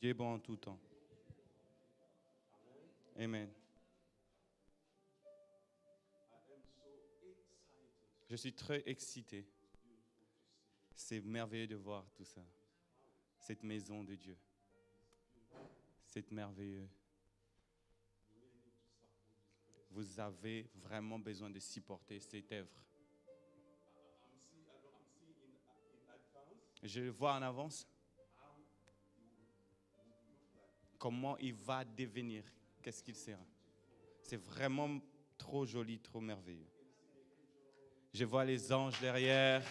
Dieu est bon en tout temps. Amen. Je suis très excité. C'est merveilleux de voir tout ça. Cette maison de Dieu. C'est merveilleux. Vous avez vraiment besoin de supporter cette œuvre. Je le vois en avance. Comment il va devenir. Qu'est-ce qu'il sera. C'est vraiment trop joli, trop merveilleux. Je vois les anges derrière.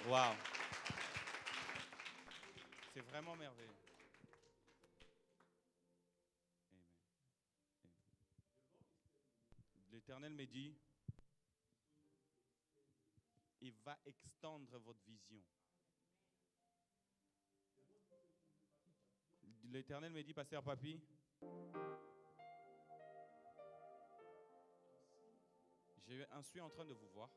Waouh. C'est vraiment merveilleux. Amen. L'Éternel me dit, il va extendre votre vision. L'Éternel me dit, Pasteur Papi, je suis en train de vous voir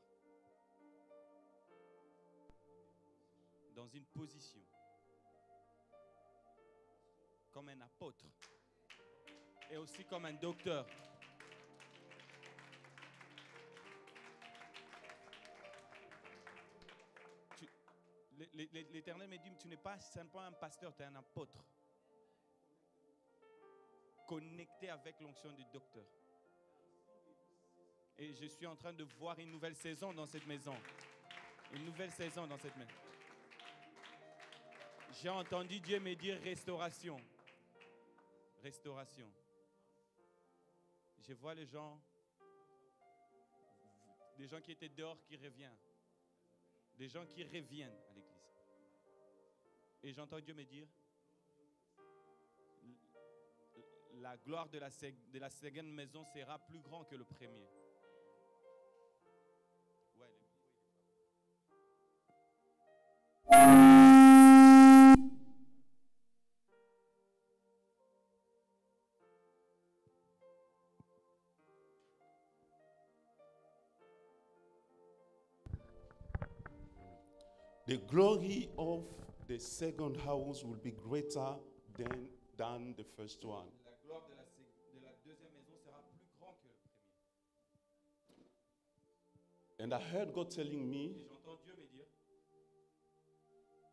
dans une position comme un apôtre et aussi comme un docteur. L'Éternel me dit, tu n'es pas simplement un pasteur, tu es un apôtre. Connecté avec l'onction du docteur. Et je suis en train de voir une nouvelle saison dans cette maison. Une nouvelle saison dans cette maison. J'ai entendu Dieu me dire restauration. Restauration. Je vois les gens, des gens qui étaient dehors qui reviennent. Des gens qui reviennent à l'église. Et j'entends Dieu me dire, la gloire de la seconde maison sera plus grande que le premier. The glory of the second house will be greater than the first one. La gloire de la deuxième maison sera plus grande que le premier. And I heard God telling me, Et j'entends Dieu me dire,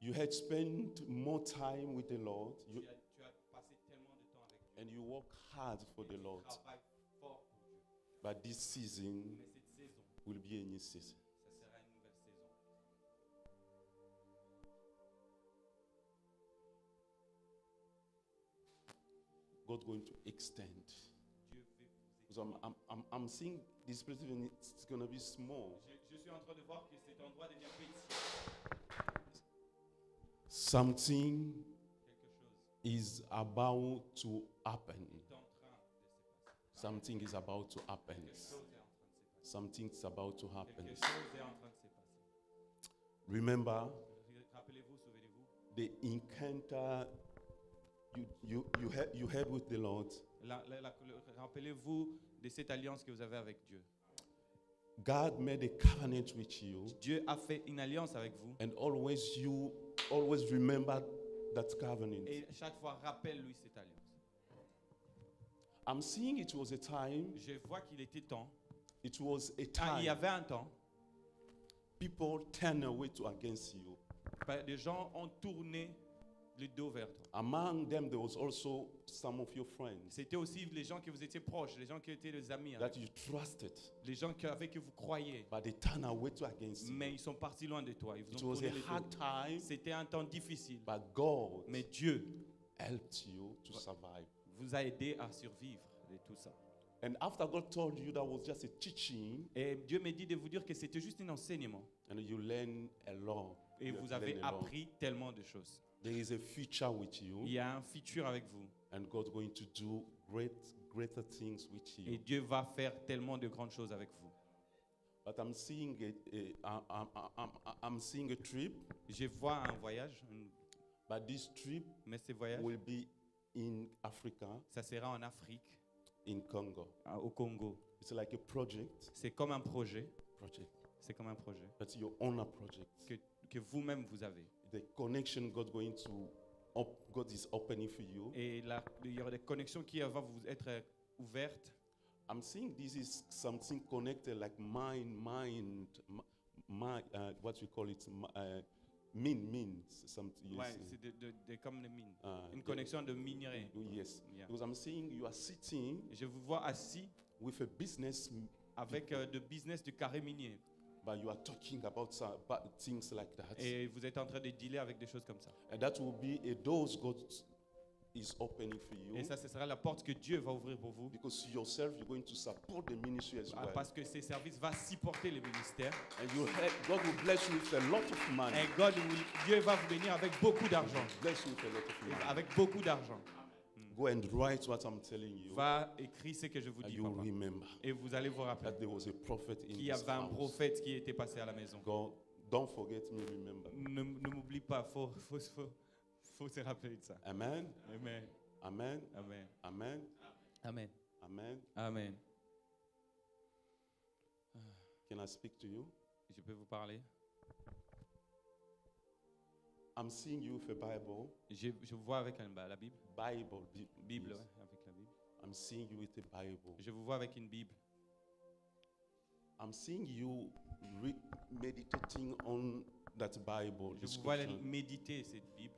you had spent more time with the Lord, tu as passé tellement de temps avec Dieu. and you work hard for the Lord. Tu travailles fort pour Dieu. But this season Mais cette saison, will be a new season. ça sera une nouvelle saison. God going to extend. Dieu veut vous Because I'm seeing this place, even it's going to be small. Je suis en train de voir que cet endroit devient petit. Something Quelque chose is about to happen. est en train de se passer. Something is about to happen. Quelque chose est en train de se passer. Something is about to happen. Quelque chose est en train de se passer. Remember Rappelez-vous, souvenez-vous, the encounter you had with the Lord. rappelez-vous de cette alliance que vous avez avec Dieu. God made a covenant with you, Dieu a fait une alliance avec vous. and you always remember that covenant. Et chaque fois, rappelle-lui cette alliance. I'm seeing it was a time. Je vois qu'il était temps. It was a Il y time avait un temps. people turn away against you. Les gens ont tourné le dos vers toi. Among them, there was also some of your friends C'était aussi les gens que vous étiez proches, les gens qui étaient les amis, that you trusted, les gens avec qui vous croyez. but they turn away against you. Mais ils sont partis loin de toi. Ils vous It ont was tourné a le hard dos. time, C'était un temps difficile. but God Mais Dieu helped you to survive. vous a aidé à survivre de tout ça. And after God told you that was just a teaching, Et Dieu m'a dit de vous dire que c'était juste un enseignement. and you learn a lot. Et You vous have avez learned a lot. appris tellement de choses. There is a future with you, Il y a un futur avec vous. and God's going to do greater things with Et you. Dieu va faire tellement de grandes choses avec vous. But I'm seeing I'm seeing a trip, Je vois un voyage, but this trip mais ce voyage, will be in Africa, ça sera en Afrique, in Congo. au Congo. It's like a project, C'est comme un projet. project. C'est comme un projet That's your own project. que vous-même vous avez. The connection God's going to God is opening for you. Et là, il y aura des connexions qui vont vous être ouvertes. I'm seeing this is something connected like what we call it, means something. Ouais, Yes. c'est comme les mines. Une the- connexion de minerais. Yes. Yeah. Because I'm seeing you are sitting Je vous vois assis with a business, avec de business du carré minier. but you are talking about things like that. Et vous êtes en train de dealer avec des choses comme ça. And that will be a doors God is opening for you. Et ça, ce sera la porte que Dieu va ouvrir pour vous. Because yourself, you're going to support the ministry as well. Parce que ces services vont supporter le ministère. And God will bless you with a lot of money. Et Dieu va vous bénir avec beaucoup d'argent. Bless you with a lot of money. Avec beaucoup d'argent. Go and write what I'm telling you. Va écrire ce que je vous And dis, you will papa. remember Et vous allez vous rappeler that there was a prophet in qu'il y this avait un house. prophète qui était passé à la maison. God, don't forget me, remember. Ne m'oublie pas, faut se rappeler de ça. Amen. Amen. Amen. Amen. Amen. Amen. Amen. Amen. Can I speak to you? Je peux vous parler? I'm seeing you with a Bible. Je vous vois avec la Bible. Bible, yes. ouais, avec la Bible. I'm seeing you with a Bible. Je vous vois avec une Bible. I'm seeing you meditating on that Bible. Je the vous vois scripture. méditer cette Bible.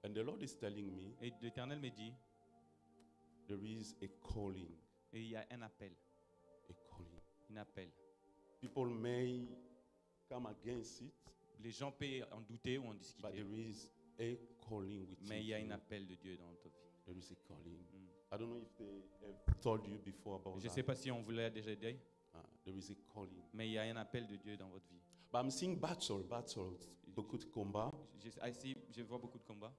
And the Lord is telling me Et l'Éternel me dit, there is a calling. et il y a un appel. A calling. Un appel. People may come against it, Les gens peuvent en douter ou en but discuter. there is a calling with Mais il y a un you. appel de Dieu dans notre vie. There is a calling. Mm. I don't know if they have told you before about Je ne that. sais pas si on vous l'a déjà dit, There is a calling. mais il y a un appel de Dieu dans votre vie. But I'm seeing battles, beaucoup de combats, Je vois beaucoup de combats.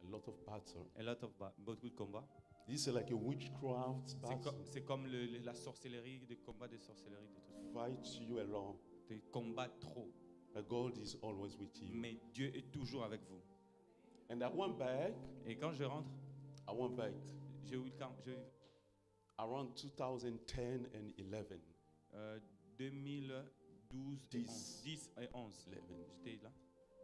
a lot of battles. Beaucoup de combats. This is like a witchcraft battle. C'est comme la sorcellerie, des combats de sorcellerie, des trucs. Fight you alone. Des combats trop. But God is always with you. Mais Dieu est toujours avec vous. And I went back, Et quand je rentre, j'ai eu quand around 2010 and 11. 2012, 10. 10 et 11. J'étais là.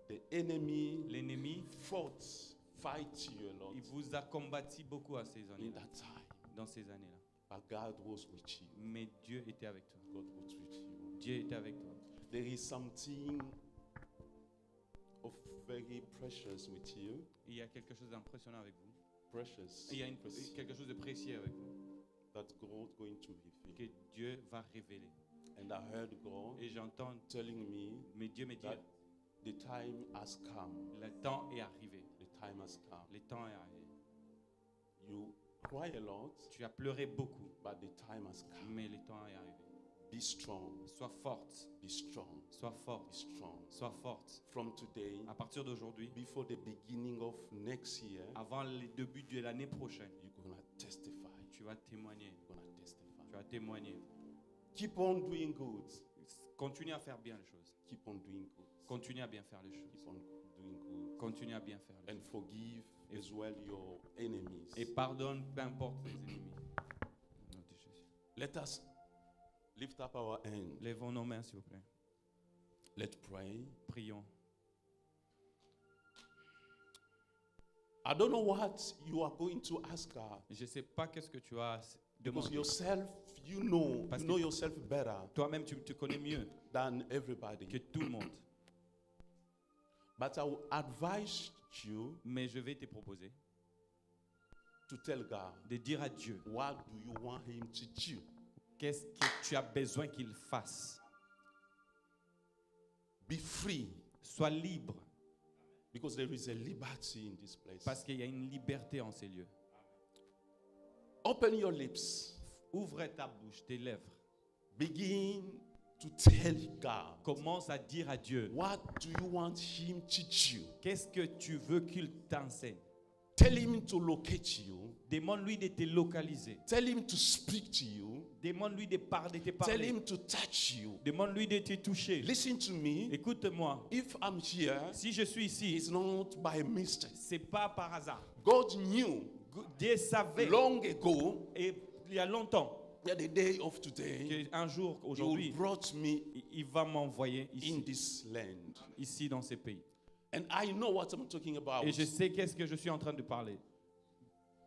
The enemy L'ennemi, fight you a lot il vous a combattu beaucoup à ces in années, that time. dans ces années-là. But God was with you. Mais Dieu était avec toi. God was with you. Dieu était avec toi. There is something of very precious with you. Il y a quelque chose d'impressionnant avec vous. Precious. Il y a Precious. quelque chose de précieux avec vous That God going to reveal. que Dieu va révéler. And I heard God Et j'entends, telling me mais Dieu me dit, that the time has come. le temps est arrivé. The time has come. Le temps est arrivé. You cry a lot, Tu as pleuré beaucoup, but the time has come. mais le temps est arrivé. Be strong. Sois forte, Be strong. sois Be forte, strong. sois forte. From today, À partir d'aujourd'hui, before the beginning of next year, avant les débuts de l'année prochaine, you're going to testify. tu vas témoigner. You're going to testify. Tu vas témoigner. Keep on doing good. Continue à faire bien les choses. Keep on doing good. Continue à bien faire les choses. Keep on doing good. Continue à bien faire les And choses. forgive as well your enemies. Et pardonne, peu importe les ennemis. Au nom de Jésus. Let us lift up our hands. Lèvons nos mains, s'il vous plaît. Let's pray. Prions. I don't know what you are going to ask God. Je ne sais pas qu'est-ce que tu as Because demandé. yourself, you know Parce que- yourself better Toi-même, tu te connais mieux than everybody. que tout le monde. But I will advise you Mais je vais te proposer to tell God, de dire à Dieu what do you want him to do? qu'est-ce que tu as besoin qu'il fasse. Be free. Sois libre, Because there is a liberty in this place. parce qu'il y a une liberté en ces lieux. Open your lips. Ouvre ta bouche, tes lèvres. Begin to tell God, Commence à dire à Dieu what do you want him to do? qu'est-ce que tu veux qu'il t'enseigne. Tell him to locate you. Demande-lui de te localiser. Tell him to speak to you. Demande-lui de te Tell parler. him to touch you. Demande-lui de te toucher. Listen to me. Écoute-moi. If I'm here, Si je suis ici, it's not by mistake. c'est pas par hasard. God knew Dieu savait long ago, et il y a longtemps that the day of today, qu'un jour, He aujourd'hui, brought me il va m'envoyer in ici, this land. ici dans ces pays. And I know what I'm talking about. Et je sais qu'est-ce que je suis en train de parler.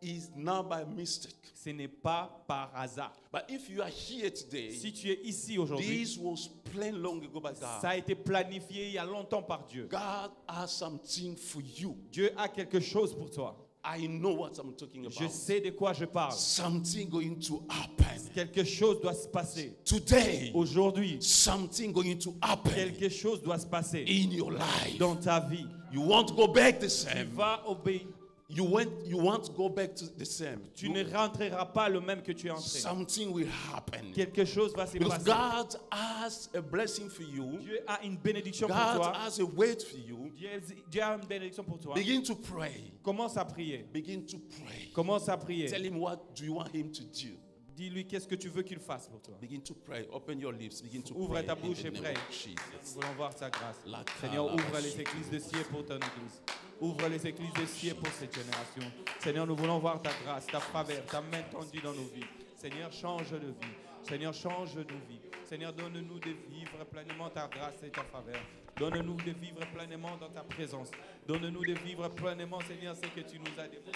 It's not by mistake. Ce n'est pas par hasard. But if you are here today, Si tu es ici aujourd'hui, this was planned long ago by God. ça a été planifié il y a longtemps par Dieu. God has something for you. Dieu a quelque chose pour toi. I know what I'm talking Je about. sais de quoi je parle. Something going to happen. Quelque chose doit se passer. Today, Aujourd'hui, something going to happen quelque chose doit se passer in your life. dans ta vie. You won't go back the Tu same. vas obéir. You won't go back to the same. Tu ne rentreras pas le même que tu es entré. Something will happen. Quelque chose va se Because passer. God has a blessing for you. Dieu a une bénédiction pour God toi. has a wait for you. Dieu a une bénédiction pour toi. Begin to pray. Commence à prier. Begin to pray. Commence à prier. Tell him what do you want him to do. Dis-lui qu'est-ce que tu veux qu'il fasse pour toi. Begin to pray. Open your lips. Begin to Ouvre pray. ta in bouche the et name prie. of Jesus. Nous voulons voir sa grâce. La Seigneur, cala, ouvre les églises de ciel pour ton église. Ouvre les églises de ciel pour cette génération. Seigneur, nous voulons voir ta grâce, ta faveur, ta main tendue dans nos vies. Seigneur, change de vie. Seigneur, change nos vies. Seigneur, donne-nous de vivre pleinement ta grâce et ta faveur. Donne-nous de vivre pleinement dans ta présence. Donne-nous de vivre pleinement, Seigneur, ce que tu nous as déposé.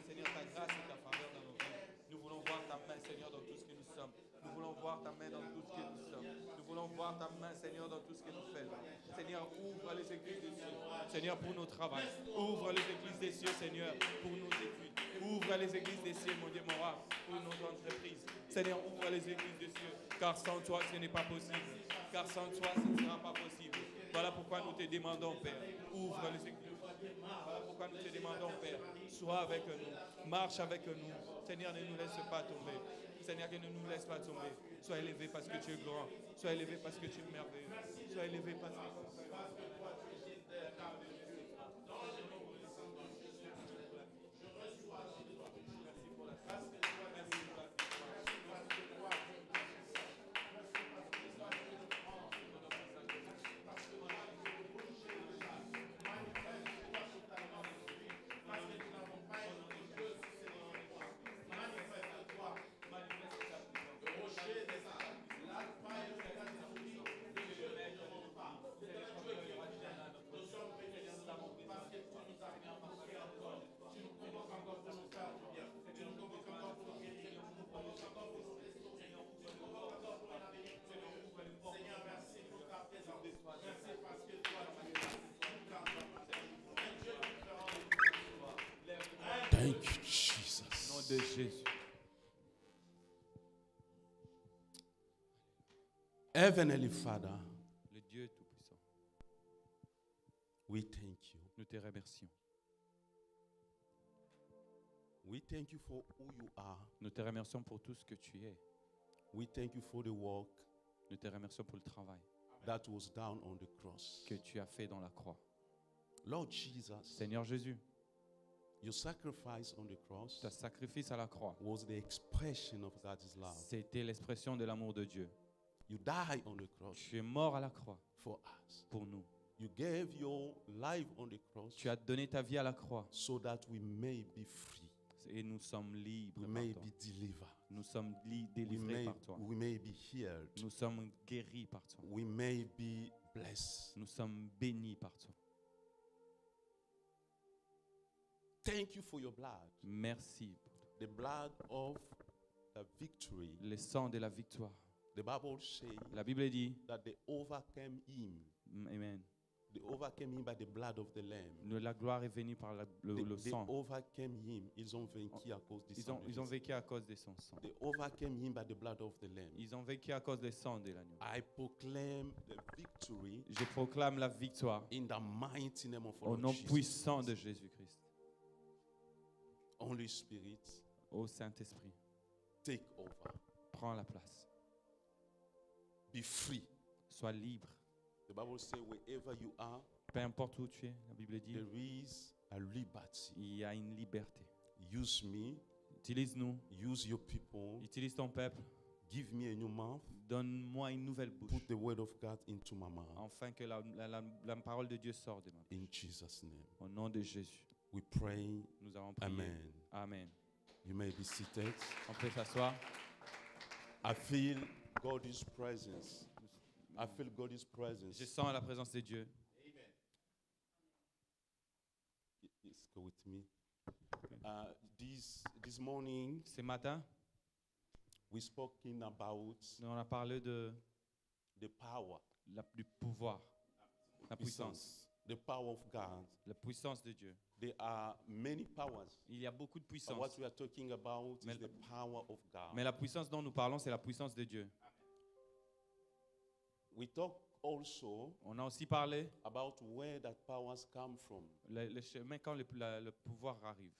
Seigneur, ta grâce et ta faveur dans nos vies. Nous voulons voir ta main, Seigneur, dans tout ce que nous sommes. Nous voulons voir ta main dans tout ce que nous sommes. Nous voulons voir ta main, Seigneur, dans tout ce que nous faisons. Seigneur, ouvre les églises des cieux, Seigneur, pour nos travaux. Ouvre les églises des cieux, Seigneur, pour nos études. Ouvre les églises des cieux, mon Dieu, mon roi, pour nos entreprises. Seigneur, ouvre les églises des cieux, car sans toi, ce n'est pas possible. Car sans toi, ce ne sera pas possible. Voilà pourquoi nous te demandons, Père, ouvre les églises. Voilà pourquoi nous te demandons, Père, sois avec nous, marche avec nous. Seigneur, ne nous laisse pas tomber. Seigneur, que ne nous laisse pas tomber. Sois élevé parce que tu es grand. Sois élevé parce que tu es merveilleux. Sois élevé parce que Thank you, Jesus. au nom de Jésus. Heavenly Father, Le Dieu Tout-Puissant, we thank you. nous te remercions. We thank you for who you are. Nous te remercions pour tout ce que tu es. We thank you for the work Nous te remercions pour le travail that was done on the cross. que tu as fait dans la croix. Lord Jesus, Seigneur Jésus, your sacrifice on the cross ta sacrifice à la croix, was the expression of God's love. c'était l'expression de l'amour de Dieu. You died on the cross Tu es mort à la croix for us. pour nous. You gave your life on the cross Tu as donné ta vie à la croix so that we may be free. et nous sommes libres We par may toi. be delivered. Nous sommes We délivrés may, par toi. we may be healed. Nous sommes guéris par toi. We may be blessed. Nous sommes bénis par toi. Thank you for your blood. Merci pour The blood of the victory. le sang de la victoire. The Bible says La Bible dit, that they overcame him. Amen. They overcame him by the blood of the Lamb. La gloire est venue par le They sang. overcame him. Ils ont vaincu à cause du sang. Ils ont vécu à cause de son sang. They overcame him by the blood of the Lamb. Ils ont vécu à cause du sang de l'agneau. I proclaim the victory Je proclame la victoire in the mighty name of our au Lord nom Jesus. puissant de Jésus-Christ. Holy Spirit, Ô Saint-Esprit, take over. prends la place. Be free. Sois libre. The Bible says wherever you are, Peu importe où tu es, la Bible dit, there is a liberty. il y a une liberté. Use me. Utilise-nous. Use your people. Utilise ton peuple. Give me a new mouth. Donne-moi une nouvelle bouche. Put the word of God into my mouth. Afin que la parole de Dieu sorte de ma bouche. In Jesus' name. Au nom de Jésus, We pray. nous avons prié. Amen. Amen. You may be seated. On peut s'asseoir. I feel God's presence. I feel God's presence. Je sens la présence de Dieu. Yes, go with me. This morning, Ce matin, we spoken about on a parlé de the power, du pouvoir, la puissance, the power of God. la puissance de Dieu. There are many powers. Il y a beaucoup de But puissance. what we are talking about Mais- is the power of God. Mais la puissance dont nous parlons, c'est la puissance de Dieu. We talk also On a aussi parlé about where that powers come from. le chemin quand le pouvoir arrive.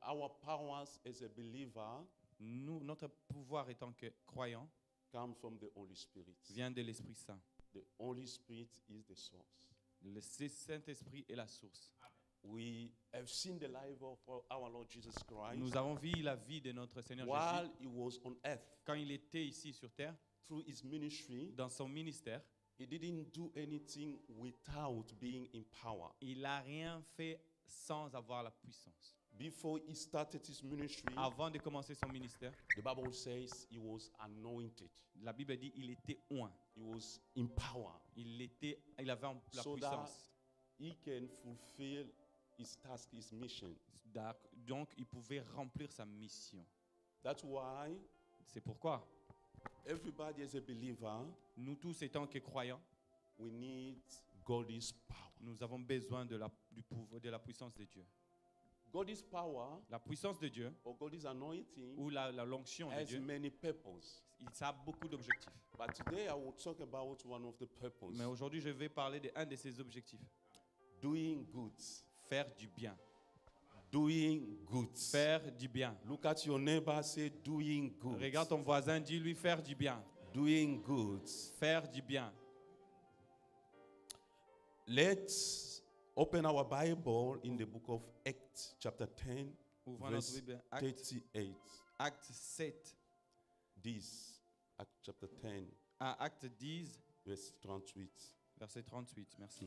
Our powers as a believer Nous, notre pouvoir étant que croyants come from the Holy Spirit. vient de l'Esprit Saint. The Holy Spirit is the source. Le Saint-Esprit est la source. We have seen the life of our Lord Jesus Christ Nous avons vu la vie de notre Seigneur while Jésus he was on earth. quand il était ici sur terre, Through his ministry, dans son ministère. he didn't do anything without being in power. Il n'a rien fait sans avoir la puissance. Before he started his ministry, Avant de commencer son ministère, the Bible says he was anointed. la Bible dit il était oint. He was in power Il avait la so puissance. that he can fulfill his task, his mission. Donc, il pouvait remplir sa mission. That's why C'est pourquoi everybody as a believer, nous tous étant que croyants, we need God's power. nous avons besoin du pouvoir, de la puissance de Dieu. God's power La puissance de Dieu or God's anointing ou la l'onction de has Dieu, many purposes. ça a beaucoup d'objectifs. But today I will talk about one of the purposes. Mais aujourd'hui, je vais parler d'un de ces objectifs. Doing good. Faire du bien. Doing good. Faire du bien. Look at your neighbor, say doing good. Regarde ton voisin, dis-lui faire du bien. Doing good. Faire du bien. Let's open our Bible in the book of Acts, chapter 10, Ouvrons verse notre Bible. 38. Acte 7 This, Acts chapter 10, à Acte 10, verse 38. verset 38. Merci.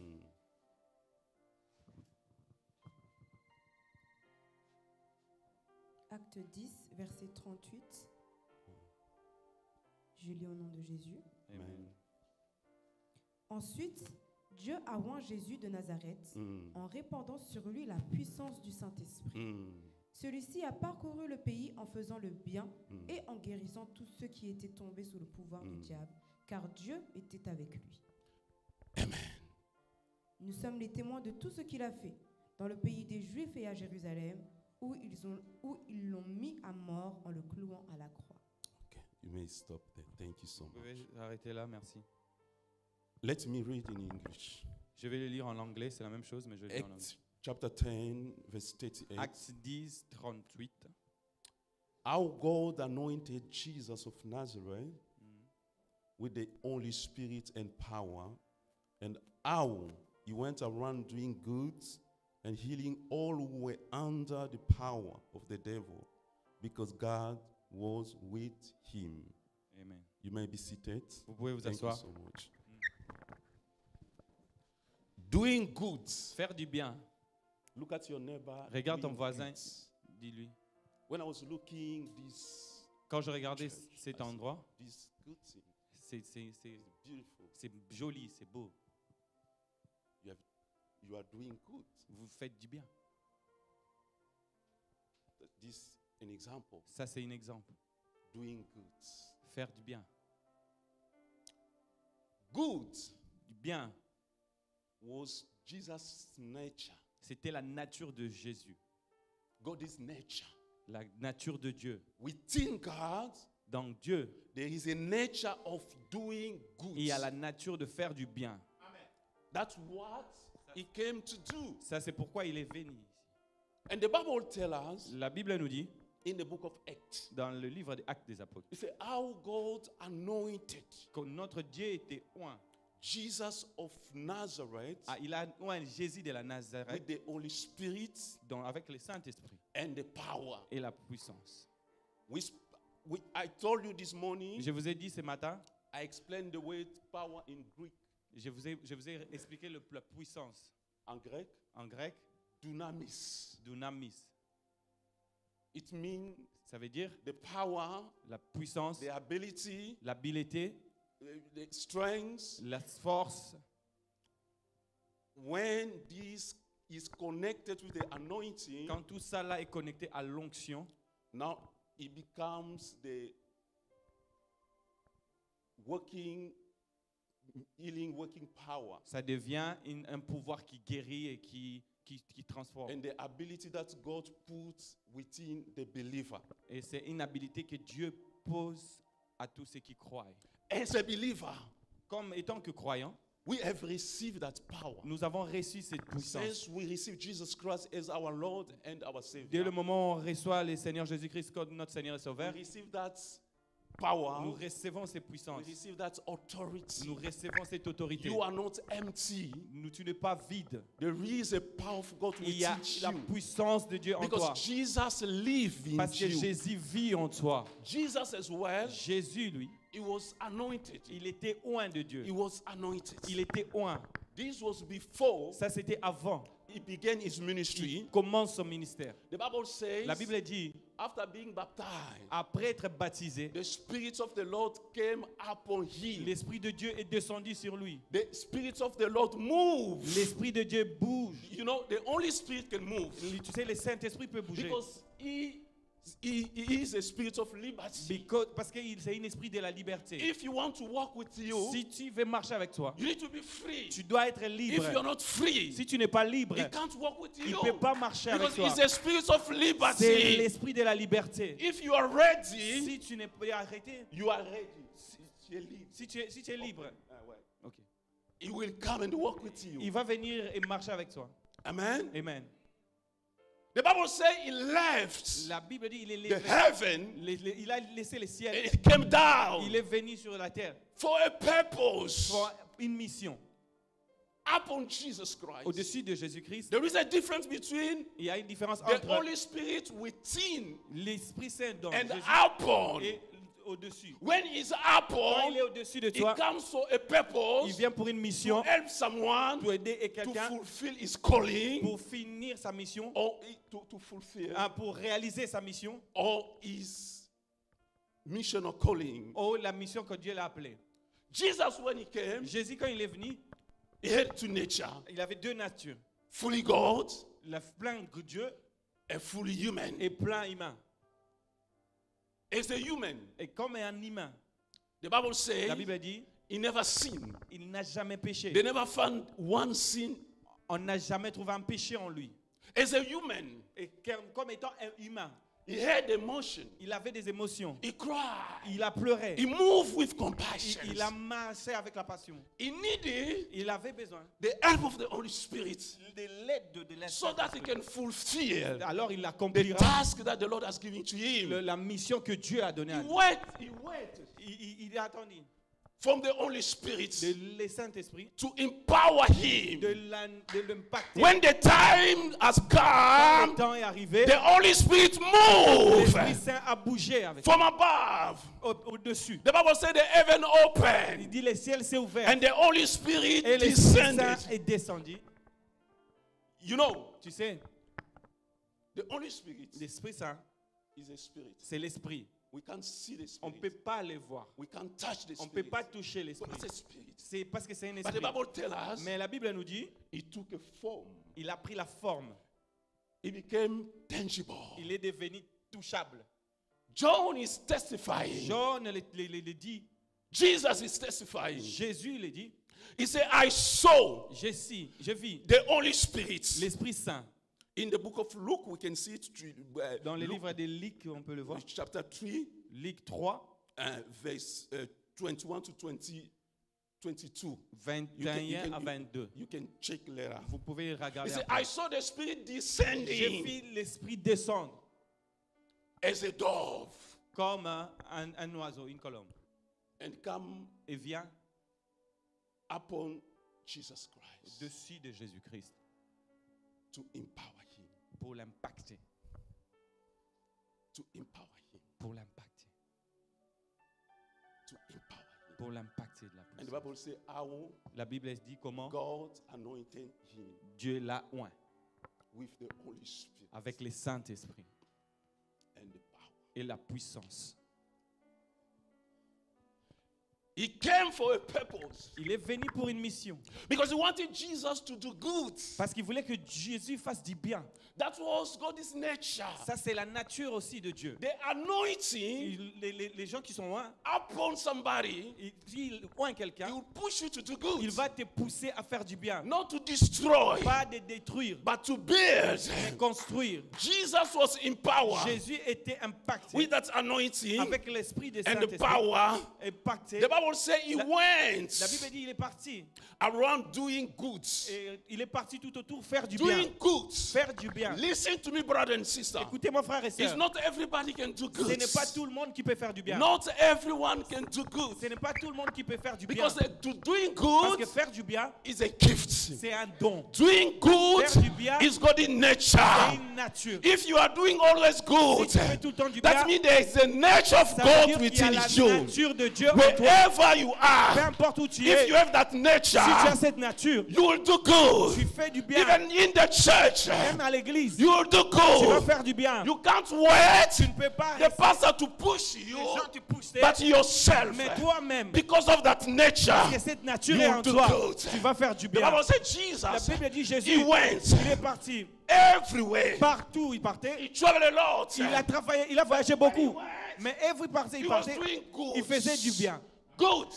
Acte 10, verset 38. Je lis au nom de Jésus. Amen. Ensuite, Dieu a oint Jésus de Nazareth en répandant sur lui la puissance du Saint-Esprit. Celui-ci a parcouru le pays en faisant le bien et en guérissant tous ceux qui étaient tombés sous le pouvoir du diable, car Dieu était avec lui. Amen. Nous sommes les témoins de tout ce qu'il a fait dans le pays des Juifs et à Jérusalem, où ils l'ont mis à mort en le clouant à la croix. Okay, you may stop there. Thank you so Vous much. pouvez arrêter là, merci. Let me read in English. Je vais le lire en anglais, c'est la même chose, mais je vais le lire en anglais. Acts chapter 10, verse 38. Acte 10, 38. How God anointed Jesus of Nazareth with the Holy Spirit and power, and how he went around doing good and healing all who were under the power of the devil, because God was with him. Amen. You may be seated. Vous pouvez vous Thank you asseoir. so much. Doing good. Faire du bien. Look at your neighbor. Regarde ton doing voisin, good. dis-lui. When I was looking this Quand je regardais church, cet I said, endroit, this good thing, c'est beautiful. joli, c'est beau. You are doing good. Vous faites du bien. This an example. Ça, c'est un exemple. Doing good. Faire du bien. Good Du bien, was Jesus' nature. c'était la nature de Jésus. God's nature. La nature de Dieu. Within God, Dans Dieu, there is a nature of doing good. il y a la nature de faire du bien. That's what he came to do. Ça, c'est pourquoi il est venu ici. And the Bible tells us La Bible nous dit, in the book of Acts, dans le livre des Actes des Apôtres, it says how God anointed que notre Dieu était oint. Jesus of Nazareth Il a oint Jésus de la with Nazareth the Holy Spirit avec le Saint-Esprit and the power. et la puissance. I told you this morning, Je vous ai dit ce matin, I explained the word power in Greek. je vous ai expliqué la puissance. En grec, En grec, dunamis. dunamis. It means Ça veut dire the power, la puissance, the ability, l'habileté, the strength, la force, when this is connected with the anointing, quand tout ça là est connecté à l'onction, now it becomes the working, healing, working power. ça devient un pouvoir qui guérit et qui transforme. And the ability that God puts within the believer. Et c'est une habilité que Dieu pose à tous ceux qui croient. As a believer, Comme étant que croyants, we have received that power. nous avons reçu cette puissance. Since we receive Jesus Christ as our Lord and our Dès Savior, le moment où on reçoit le Seigneur Jésus-Christ comme notre Seigneur et Sauveur, we receive that nous power, recevons ces we puissances. receive that authority. Nous recevons cette autorité. You are not empty. Tu n'es pas vide. There is a power of God Il y a within la you. puissance de Dieu en toi. Because Jesus lives in Parce que you. Jésus vit en toi. Jesus as well, Jésus, lui, he was anointed. il était oint de Dieu. He was anointed. Il était oint. This was before Ça, c'était avant. he began his ministry. Il commence son ministère. The Bible says, La Bible dit, after being baptized, après être baptisé, the Spirit of the Lord came upon him. l'Esprit de Dieu est descendu sur lui. The Spirit of the Lord moved. L'Esprit de Dieu bouge. You know, the Holy Spirit can move. Tu sais, le Saint-Esprit peut bouger. Because he is a spirit of liberty. Parce que c'est un esprit de la liberté. If you want to walk with you, Si tu veux marcher avec toi, you need to be free. tu dois être If libre. you're not free, Si tu n'es pas libre, he can't walk with il you. ne peut pas marcher avec Because toi. it's a spirit of C'est liberty. l'esprit de la liberté. If you are ready, Si tu n'es pas arrêté, you are ready. Tu es libre. si tu es libre, Ah ouais. ok. He will come and walk with Il you. va venir et marcher avec toi. Amen. Amen. The Bible says he left La Bible dit il est the levé. heaven Il a laissé le ciel. and it came down Il est venu sur la terre for a purpose pour une mission. upon Jesus Christ. Au-dessus de Jésus-Christ, There is a difference between il y a une différence the entre Holy Spirit within l'Esprit Saint dans and Jésus upon. et au-dessus. When he's Quand upon, il est au-dessus de he toi, comes for a il purpose vient pour une to mission, help someone pour aider to quelqu'un fulfill his calling pour finir sa mission, or to fulfill pour réaliser sa mission, or his mission or calling. ou la mission que Dieu l'a appelée. Jesus, when he came, Jésus, quand il est venu, he had two natures, il avait deux natures. fully God Plein de Dieu and fully human. et plein humain. As a human, Et comme un humain, the Bible says la Bible dit, he never sinned. il n'a jamais péché. They never found one sin. On n'a jamais trouvé un péché en lui. As a human, Et comme étant un humain, he had emotion. il avait des émotions. He cried. Il a pleuré. He moved with compassion. Il a marché avec la passion. He needed Il avait besoin the help of the Holy Spirit de l'aide de so that he l'Esprit. can fulfill Alors il the accomplira task that the Lord has given to him. la mission que Dieu a donnée à lui. He waited Il a attendu from the Holy Spirit de le Saint-Esprit to empower him. de l'impacter. When the time has Quand come, le temps est arrivé, the Holy Spirit moved l'Esprit Saint a bougé avec from above. au-dessus. The Bible said the heaven Il opened dit le ciel s'est ouvert and the Holy Spirit et l'Esprit Saint descended. est descendu. You know, Tu sais, the Holy Spirit l'Esprit Saint, is a spirit. c'est l'Esprit. We can't see the On ne spirit. peut pas le voir. We can't touch the On ne peut spirit. pas toucher But l'Esprit. it's a spirit. C'est parce que c'est un But the esprit. Bible tells us Mais la Bible nous dit, he took a form. il a pris la forme. He became tangible. Il est devenu touchable. John is testifying. Jean le dit, Jesus is testifying. Jésus le dit, He said, I saw je vis the Holy Spirit. l'Esprit Saint. In the book of Luke, we can see it. Dans le Luke, livre de Luc, on peut le voir. chapter 3, Luc 3, verse 21 to 22. 21 à 22. You can check later. Vous pouvez He regarder. said, après. I saw the Spirit J'ai descending vu l'Esprit descendre as a dove comme un oiseau, une colombe. and come Et vient upon Jesus Christ au-dessus de Jésus-Christ to empower him. pour l'impacter. To empower him. Pour l'impacter. To empower him. Pour l'impacter de la And the puissance. Bible says, how La Bible dit comment God anointed him Dieu l'a oint with the Holy Spirit avec le Saint-Esprit and the power. et la puissance. He came for a purpose. Il est venu pour une mission. Because he wanted Jesus to do good. Parce qu'il voulait que Jésus fasse du bien. That was God's nature. Ça, c'est la nature aussi de Dieu. The anointing Les gens qui sont loin, upon somebody, s'ils ont quelqu'un, he will push you to do good. il va te pousser à faire du bien. Not to destroy, Pas de détruire, but to build. mais construire. Jesus was empowered Jésus était impacté with that anointing avec l'esprit de and the Saint-Esprit. power. Impacté. The Bible says he La went Bible dit il est parti. around doing goods. Et il est parti tout autour faire du bien. Doing goods. Faire du bien. Listen to me, brother and sister. Écoutez-moi, frère et It's sœur. not everybody can do Ce n'est pas goods. tout le monde qui peut faire du bien. Not everyone can do good. Ce n'est pas tout le monde qui peut faire du bien. Because to doing Parce good que faire du bien, is a gift. c'est un don. Doing good Faire du bien, is God's c'est nature. une nature. If you are doing always good, Si tu fais tout le temps du bien, that means there is a nature of ça veut God dire qu'il y a within la you. nature de Dieu en toi. Wherever you Peu are, importe où tu if es, you have that si tu as nature, cette nature, you will do good. tu fais du bien. Even in the church, Même à l'église, you will do tu vas good. faire du bien. You can't wait Tu ne peux pas the rester pastor to push les you, gens te pousser, but yourself, mais toi-même, because of that nature, que cette nature you est will en do toi, good. tu vas faire du The bien. Bible said La Jesus, Bible dit he Jésus, went il est parti everywhere. partout, il partait. He traveled a lot. Il a travaillé, il a voyagé beaucoup. Mais every partait, He il was partait, doing good. il faisait du bien. Good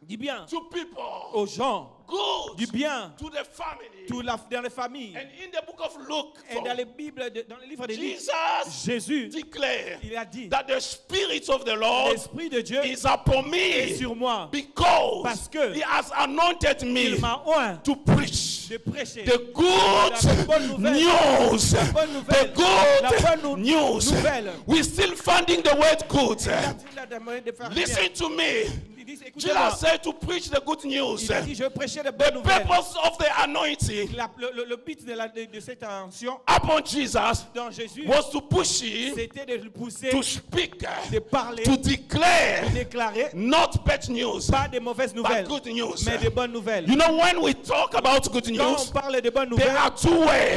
Du bien to people. aux gens, Good du bien to the family. dans les familles. And in the book of Luke, Et dans les Bibles, dans le livre des livres, Jesus Jésus, declared il a dit, that the Spirit of the Lord l'Esprit de Dieu is upon est me sur moi. because Parce que He has anointed me Il m'a oint to preach de prêcher the good la bonne nouvelle. news. La bonne nouvelle. The La good bonne news. nouvelle. We're still finding the word good. Il a demandé de faire bien. Listen to me. Il dit, écoutez-moi. Jesus said to preach the good news. Il a dit, je prêchais de The bonnes nouvelles. purpose of the anointing Le but de cette action upon Jesus dans Jésus, was to push him c'était de le pousser, to speak, de parler, to declare de déclarer, not bad news, pas de mauvaises but nouvelles, good news. mais de bonnes nouvelles. You know, when we talk about good Quand news, on parle de bonnes there nouvelles, are two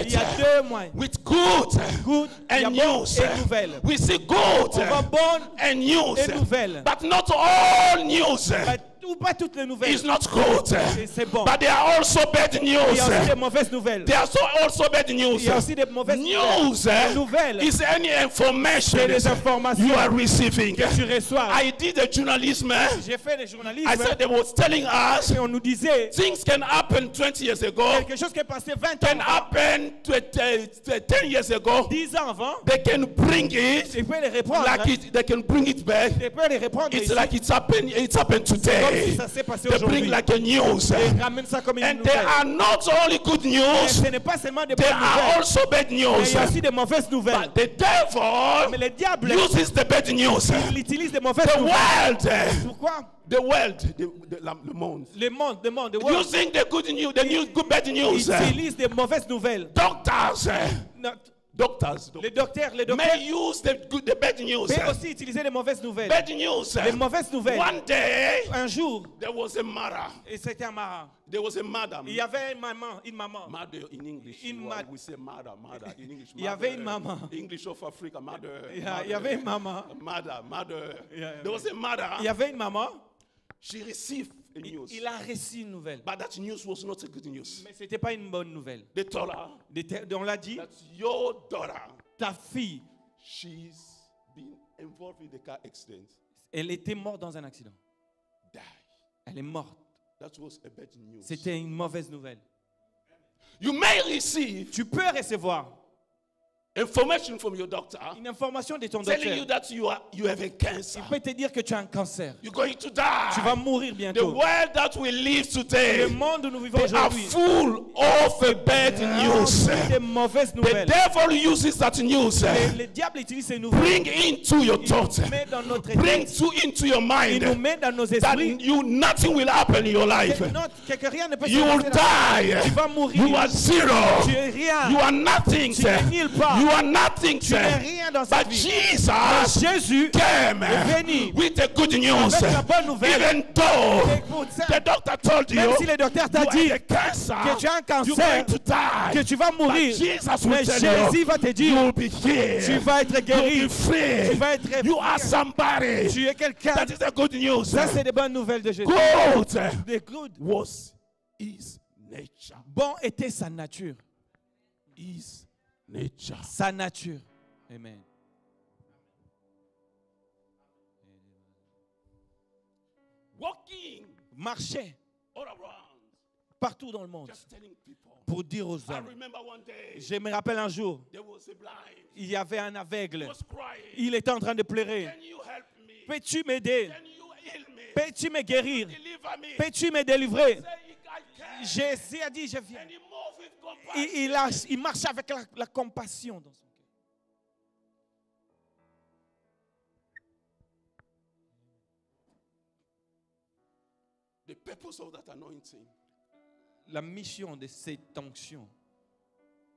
il y a words. deux moyens. With good Good, il y a and bon news. et nouvelles. We see good On va bonne and news, et nouvelles. but not all news Ou pas toutes les nouvelles. is not good. C'est bon. But there are also bad Il y a aussi news. des mauvaises nouvelles. There are also bad news. Il y a aussi des mauvaises News nouvelles. is any information C'est des informations you are receiving. que tu reçois. I did the journalism. J'ai fait des journalistes. I said they was telling us Et on nous disait things can happen 20 years ago, quelque chose qui est passé 20 ans can avant, happen 10 years ago. 10 ans avant. They can bring it Tu peux les reprendre. like it. They can bring it back. Tu peux les reprendre. It's ici, like it's happened. It's happened comme si today. ça s'est passé They bring aujourd'hui. like a news. Et ramène ça comme une And there nouvelle. are not only good Mais news. ce n'est pas seulement des bonnes There are nouvelles. also bad Mais news. il y a aussi des mauvaises nouvelles. But the devil Mais le diable, uses the bad news. il utilise des mauvaises The nouvelles. world, Pourquoi? the world, le monde, Le monde, the world, using the good news, the news, good bad news. utilise des mauvaises nouvelles. Doctors, doctors Les docteurs may use the bad news. peuvent aussi utiliser les mauvaises nouvelles. Bad news. Les mauvaises nouvelles. One day Un jour, there was a mother. et c'était un marin. There was a madam. Il y avait une maman. Mother in English. We say mother in English. Il y avait une maman. English of Africa, mother. Il y avait une maman. Mother. Yeah. There was a mother. Il y avait une maman. She received a news. Il a reçu une nouvelle. But that news was not a good news. Mais ce n'était pas une bonne nouvelle. They told her On l'a dit, that your daughter, ta fille, she's been involved in the car accident. elle était morte dans un accident. Die. Elle est morte. That was a bad news. C'était une mauvaise nouvelle. You may receive Tu peux recevoir information from your doctor une information de ton telling you docteur. that you have a cancer. Il peut te dire que tu as un cancer. You're going to die. Tu vas mourir The bientôt. world that we live today, Le monde où nous vivons they are aujourd'hui full of bad news. remplit de mauvaises The nouvelles. devil uses that news. Le diable utilise ces nouvelles. Bring into your Il thoughts. nous met dans notre Bring tête. into your Il mind nous met dans nos that esprits. nothing will happen in your life. Que rien ne peut se You will passer dans ta vie. die. Tu vas mourir. You are zero. Tu es rien. You are nothing. Tu n'es nulle part. You You are nothing, Tu n'es rien dans cette but vie. Jesus Mais Jésus came est venu with the good news. avec la bonne nouvelle. Even though Et pour ça, the doctor told you même si le docteur t'a dit you have a cancer, que tu as un you're cancer, going to die, que tu vas mourir, but Jesus will mais tell Jésus you, va te you dire, will be healed. tu vas être guéri, You'll be free. tu vas être You are somebody. tu es quelqu'un. That is the good news. Ça, c'est des bonnes nouvelles de Jésus. Good Des good. was his nature. Bon était sa nature. His nature. Sa nature. Amen. Walking Marchait all around, partout dans le monde just telling people. pour dire aux I hommes. remember one day, Je me rappelle un jour, there was a blind. il y avait un He aveugle. was crying. Il était en train de pleurer. Can you help me? Peux-tu m'aider? Can you heal me? Peux-tu me guérir? Deliver me. Peux-tu me délivrer? Say, I can. Jésus a dit, je viens. And he moved with compassion. Il marche avec la compassion dans son cœur. The purpose of that anointing La mission de cette onction,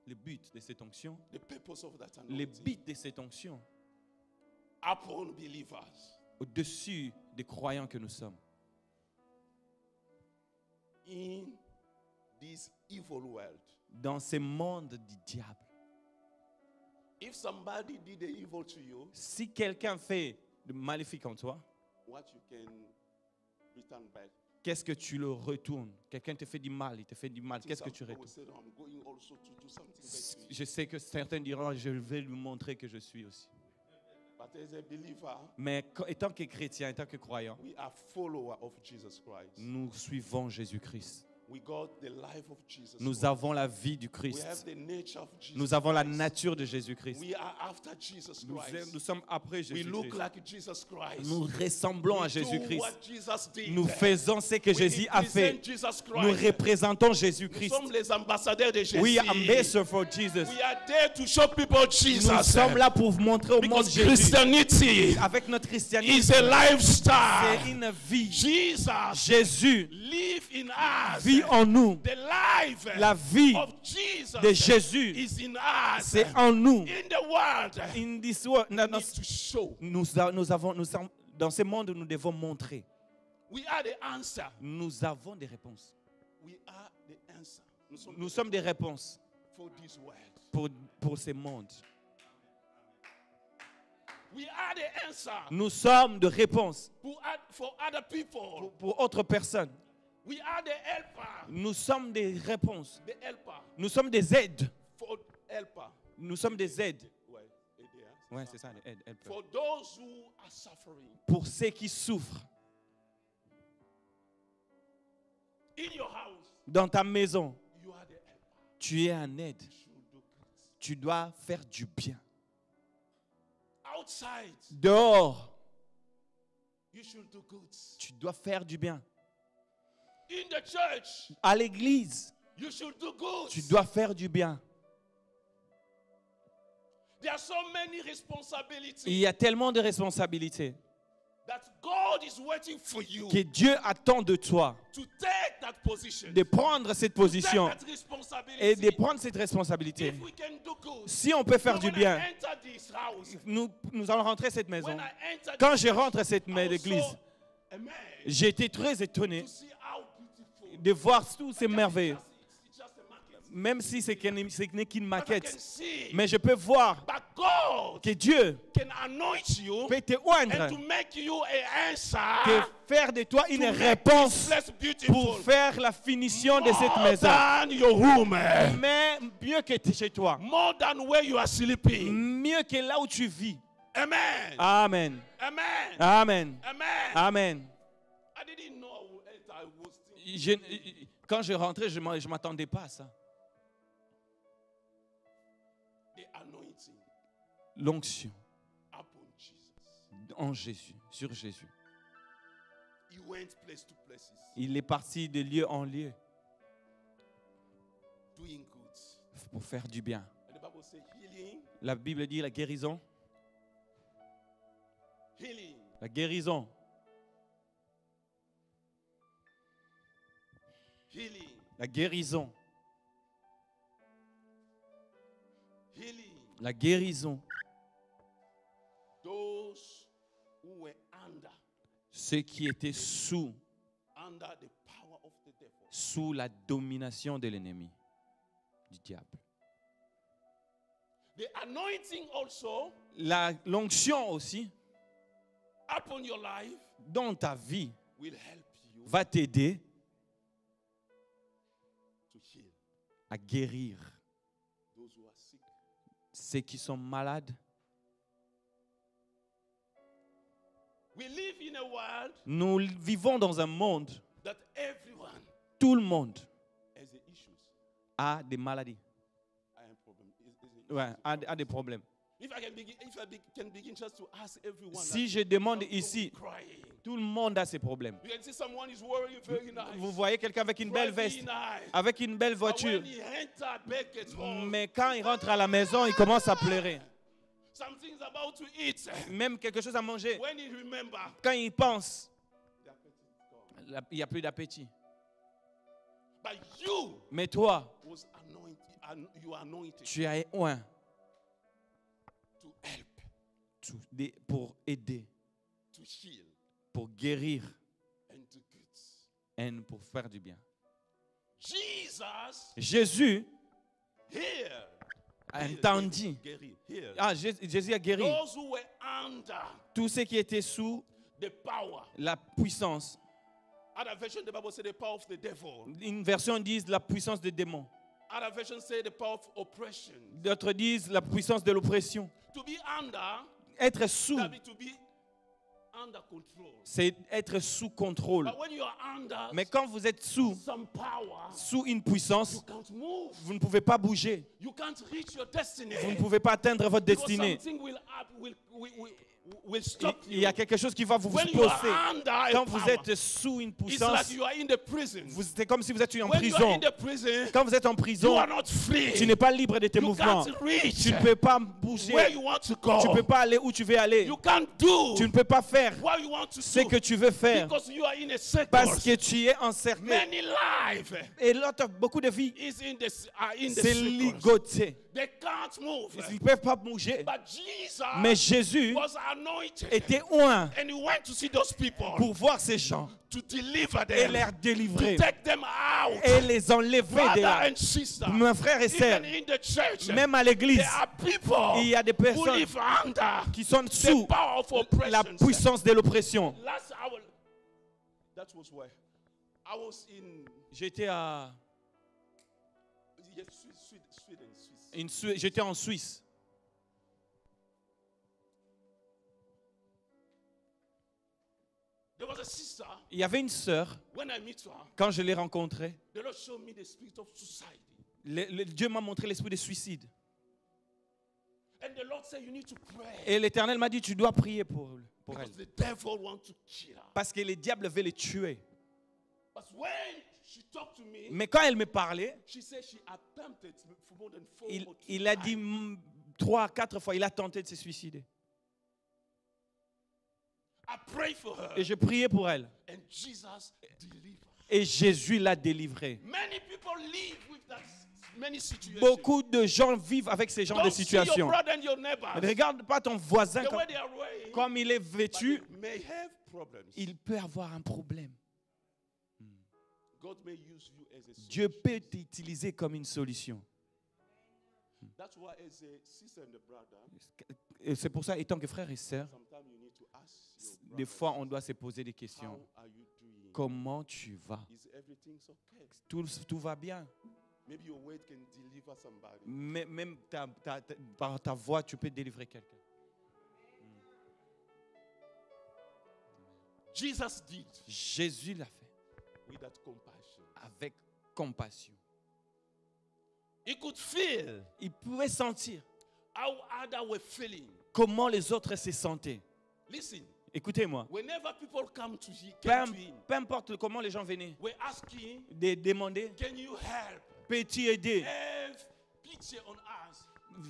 le but de cette onction, the purpose of that le anointing but de cette onction, upon believers au-dessus des croyants que nous sommes, in this evil world. dans ce monde du diable. If somebody did the evil to you, Si quelqu'un fait de maléfique en toi, what you can return back. qu'est-ce que tu le retournes? Quelqu'un te fait du mal, il te fait du mal, qu'est-ce que tu Some people retournes? say, I'm going also to do something back to you. Je sais que certains diront, je vais lui montrer que je suis aussi. But as a believer, Mais étant que chrétien, étant que croyant, we are followers of Jesus Christ. nous suivons Jésus-Christ. We got the life of Jesus Nous Christ. avons la vie du We have Christ. the nature of Jesus Nous avons la Christ. nature de Jésus-Christ. We are after Jesus Christ. Nous sommes après We look Jésus-Christ. like Jesus Christ. Nous ressemblons à We do Jésus-Christ. what Jesus did. Nous faisons ce que We Jésus a fait. represent Jesus Christ. Nous représentons Nous Jésus-Christ. sommes les ambassadeurs de Jésus. We are ambassadors for Jesus. We are there to show people Jesus. Nous sommes là pour vous montrer au monde Because Jésus. Christianity Avec notre is christianisme, a lifestyle. c'est une vie. Jesus Jésus live in us. vit en nous. The life La vie of Jesus de Jésus, is in us. c'est en nous. In the world, In this world, we need to show. nous sommes dans ce monde, nous devons montrer. We are the answer. Nous avons des réponses. We are the answer. Nous sommes des réponses For this world. pour ce monde. We are the answer Nous sommes des réponses for other people. pour autres personnes. We are the helper. Nous sommes des réponses. The helper. Nous sommes des aides. For helper. Nous sommes des aides. Ouais, aider, hein, c'est Ouais, ça. c'est ça, les aides. For those who are suffering. Pour ceux qui souffrent. In your house, Dans ta maison, you are the helper. tu es un aide. You should do good. Tu dois faire du bien. Outside, Dehors, you should do good. tu dois faire du bien. In the church, À l'église, you should do good. tu dois faire du bien. There are so many responsibilities Il y a tellement de responsabilités that God is waiting for you que Dieu attend de toi to take that position. de prendre cette To position take that responsibility. et de prendre cette responsabilité. If we can do good. Si on peut faire So du when bien, I enter this house, nous allons rentrer à cette maison. when I enter Quand this je rentre à cette I was église, so amazed j'ai été très étonné to see how beautiful. de voir tous ces merveilles. It's just a market. Même si ce n'est qu'une But I maquette. can see Mais je peux voir that God que Dieu can anoint you peut te and oindre, to make you an answer que faire de toi une to make réponse this place beautiful. pour faire la finition de cette More maison. than your room, Mais mieux que chez toi, more than where you are sleeping. mieux que là où tu vis. Amen. Amen. Amen. Amen. Amen. Amen. I didn't know I would enter. I was thinking. Quand je rentrais, je ne m'attendais pas à ça. The anointing L'onction upon Jesus. en Jésus, sur Jésus. He went place to places, Il est parti de lieu en lieu doing good. pour faire du bien. And the Bible says healing, La Bible dit la guérison. healing, La guérison. healing, La guérison. healing, La guérison. Those who were under Ceux qui étaient sous the power of the devil. sous la domination de l'ennemi, du diable. The anointing also L'onction aussi, upon your life dans ta vie, will help you va t'aider to heal à guérir those who are sick. ceux qui sont malades. We live in a world Nous vivons dans un monde, that everyone tout le monde has the issues. a des maladies, I am problem. ouais, a des problèmes. If I can begin just to ask everyone. Si that, je demande don't ici, be crying. tout le monde a ses problèmes. You can see someone is wearing very nice. Vous voyez quelqu'un avec une belle very veste, nice. avec une belle But voiture, when he entered back at home, mais quand il rentre à la maison, il commence à pleurer. something's about to eat. Même quelque chose à manger. When he remember, Quand il pense, the appetite is gone. il n'y a plus d'appétit. But you Mais toi, was anointed, and you are anointed tu as un to help, pour aider, to heal, pour guérir and to good. et pour faire du bien. Jesus Jésus here. a entendu. Gary, here. Jésus a guéri Those who were under tous ceux qui étaient sous the power. la puissance. Other version, the Bible says the power of the devil. Une version dit la puissance des démons. Other version say the power of oppression. D'autres disent la puissance de l'oppression. To be under, Être sous, that means to be under control. c'est être sous contrôle. But when you are under Mais quand vous êtes sous some power, une you puissance, can't move. vous ne pouvez pas bouger. You can't reach your destiny. Vous ne pouvez pas atteindre votre Because destinée. something will stop Il y a you. quelque chose qui va vous When you pousser. are under a Quand vous power, êtes sous une it's puissance, like you are in the prison. c'est comme si vous êtes en When you are prison. in the prison, Quand vous êtes en you prison, are not free. tu n'es pas libre de tes You mouvements. can't reach Tu ne peux pas where bouger. you want to go. Tu ne peux pas aller où tu veux aller. You can't do Tu ne peux pas faire what you want to ce do que tu veux faire because you are in a circle. parce que tu es encerclé. Many lives Et beaucoup de vies, are in the c'est circle. ligoté. They can't move. Ils ne peuvent pas bouger. But Jesus Mais Jésus was anointed était oint and he went to see those people pour voir ces gens to deliver et them, les délivrer to take them out. et les enlever de Brother là. and sister, Mes frères et sœurs, even in the church, même à l'église, there are people il y a des who personnes live under qui sont the sous power of la oppression. puissance de l'oppression. Last hour, that was where I was in J'étais Sweden. j'étais en Suisse. There was a sister. Il y avait une sœur, When I meet her, quand je l'ai rencontrée, the Lord showed me the spirit of suicide. Dieu m'a montré l'esprit de suicide. And the Lord said, you need to pray. Et l'Éternel m'a dit, tu dois prier pour elle. Because the devil wants to kill her. Parce que les diables veulent les tuer. But when she talked to me, Mais quand elle me parlait, she said she attempted for more than 4 or 5 il a dit 3 à 4 fois, il a tenté de se suicider. I prayed for her. Et je priais pour elle. And Jesus delivered her. Et Jésus l'a délivrée. Many people live with that many situations. Beaucoup de gens vivent avec ces genres de Don't see your situations. brother and your neighbor. Ne regarde pas ton voisin The way they are wearing, comme il est but vêtu, they may have problems. il peut avoir un problème. God may use you as a Dieu solution. peut t'utiliser comme une solution. That's why as a sister and a brother, Et c'est pour ça, étant que frères et sœurs, sometimes you need to ask your brother, des fois, on doit se poser des questions. how are you doing? Comment tu vas? Is everything okay? Tout va bien. Maybe your word can deliver somebody. Même par ta voix, tu peux délivrer quelqu'un. Jesus did Jésus l'a fait with that compassion. avec compassion. He could feel Il pouvait sentir how others were feeling. comment les autres se sentaient. Listen, Écoutez-moi. whenever people come to Peu him, importe comment les gens venaient we're asking, de demander, can you help? peux-tu aider? Have pity on us.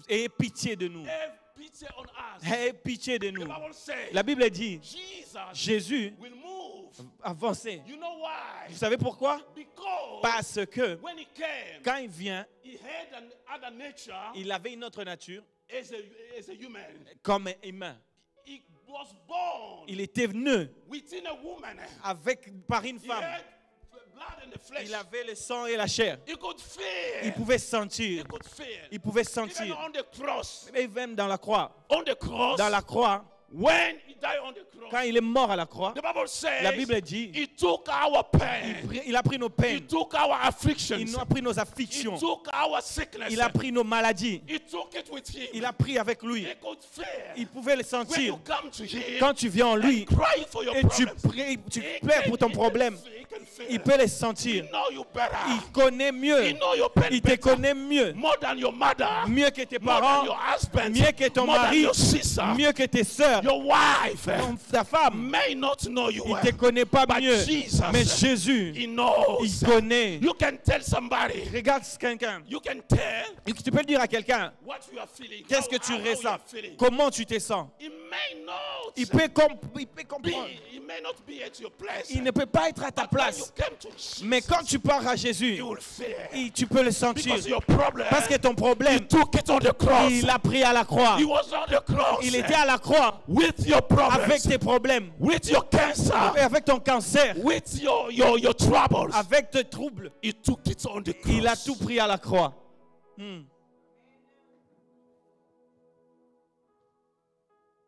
Aie pitié de nous. Have pity on us. Aie pitié de The nous. Bible says, La Bible dit, Jesus Jésus will move. avançait. You know why? Vous savez pourquoi? Because Parce que when he came, quand il vient, he had another nature il avait une autre nature as a human. comme un humain. He was born Il était venu within a woman. par une He femme. had blood and the flesh. Il avait le sang et la chair. He could feel. Il pouvait He sentir. could feel. Il pouvait Even sentir. on the cross. Même dans la croix. On the cross. Dans la croix, When he died on the cross. quand il est mort à la croix, The Bible says. la Bible dit, He took our pain. il a pris nos He peines. took our Il afflictions. a pris nos He afflictions. took our sickness. Il a pris nos maladies. He took it with him. Il a pris avec lui. He could feel. Il pouvait le When you sentir. come to him. Quand tu viens en lui And cry for your et tu problems. pries, tu pleures pour ton problème, il peut les sentir. He know you better. Il connaît mieux. He know your pain Il te better. connaît mieux. More than your mother. Mieux que tes More than parents. your husband. Mieux que ton More than mari. your sister. Mieux que tes sœurs. Your wife Ta femme. may not know you Il well. ne te connaît pas But mieux. Jesus, Mais Jésus, He knows. il connaît. You can tell somebody. Regarde quelqu'un. You can tell Et tu peux dire à quelqu'un, what you are feeling. qu'est-ce que how tu you are ressens? feeling. Comment tu te sens? He may not Il peut comprendre. he may not be at your place. Il ne peut pas être à ta But when you place. came to Jesus, Mais quand tu pars à Jésus, you will fear. tu peux le sentir. Because your problem, Parce que ton problème, He took it on the cross. il l'a pris à la croix. He was on the cross. Il était à la croix with your problems, avec tes problèmes, with your cancer, avec ton cancer, with your troubles. avec tes troubles. He took it on the cross. Il a tout pris à la croix.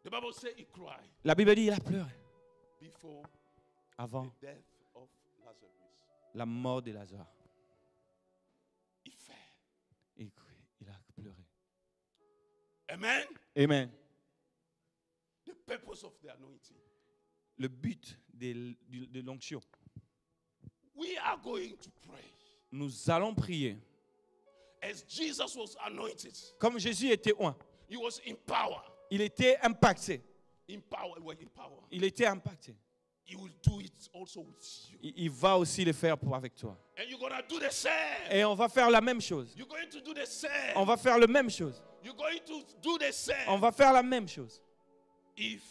The Bible says he cried La Bible dit il a pleuré before avant the death of Lazarus. la mort de Lazare. He fell. Il a pleuré. Amen. Amen. The purpose of the anointing. Le but de l'onction. We are going to pray. Nous allons prier. As Jesus was anointed, Comme Jésus était oint, he was in power. il était impacté. In power, well, in power. Il était impacté. He will do it also with you. Il va aussi le faire avec toi. And you're going to do the same. Et on va faire la même chose. You're going to do the same. On va faire la même chose. You're going to do the same. On va faire la même chose. If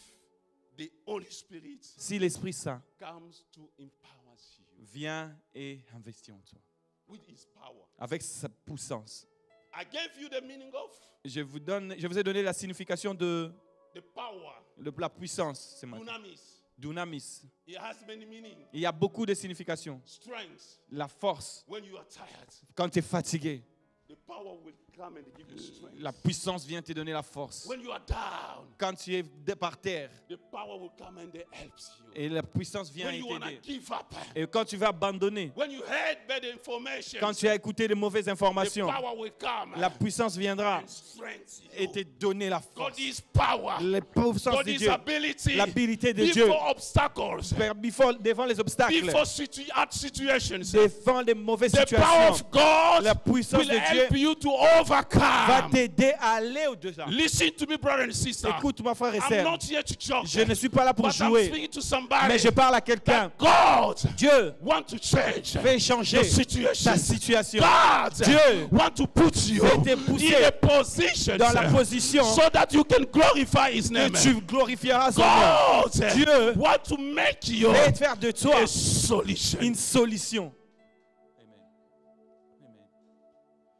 the Holy Spirit Si l'Esprit Saint comes to empower you vient et investit en toi, with his power. avec sa puissance. I gave you the meaning of Je vous ai donné la signification de the power. la puissance. Ce matin. Dunamis. Dunamis. It has many meanings. Il y a beaucoup de significations. Strength. La force, When you are tired, quand tu es fatigué, the power will come and give you strength. la puissance vient te donner la force. When you are down, Quand tu es par terre, the power will come and it helps you. et la puissance vient When et you want to t'aider. give up, Et quand tu vas abandonner, when you heard bad information, quand tu as écouté de mauvaises the informations, power will come la puissance viendra and strengthen et you. te donner la God force. is power. La puissance God de is Dieu, ability. l'habilité de Dieu, Before obstacles, devant les obstacles, before hard situations, devant les mauvaises the power situations, of God la puissance will de help Dieu you to va overcome. t'aider à aller au-delà. Listen to me, brother and sister. Écoute-moi, frère et I'm sœur, not here to joke, je ne suis pas là pour but I'm jouer, speaking to somebody. mais je parle à quelqu'un. God Dieu want to change veut changer your situation. ta situation. God Dieu want to put you veut te pousser in a position dans la position so that you can glorify His name. que tu glorifieras son nom. God Dieu want to make you veut faire de toi a solution. une solution.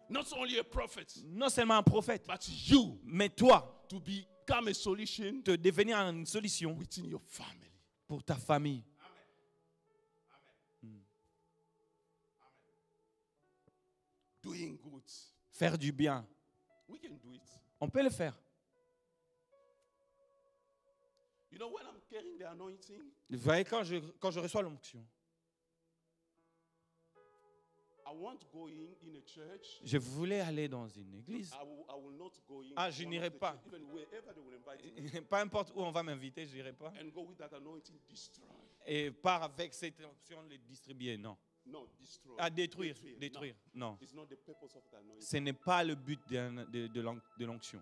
Not only a prophet, Non seulement un prophète, but you mais toi, to become a solution de devenir une solution within your family. pour ta famille. Doing good. Faire du bien. We can do it. On peut le faire. You know, when I'm carrying the anointing, Vous voyez, quand je reçois l'onction, I want going in a church. je voulais aller dans une église. I will not go in. Ah, je one n'irai of the pas. church, even wherever they will invite me, Pas importe où on va m'inviter, je n'irai pas. and go with that anointing, destroy. Et part avec cette onction le distribuer. Non. No, destroy. À détruire. No. Détruire. Non. It's not the purpose of the anointing. Ce n'est pas le but de l'onction.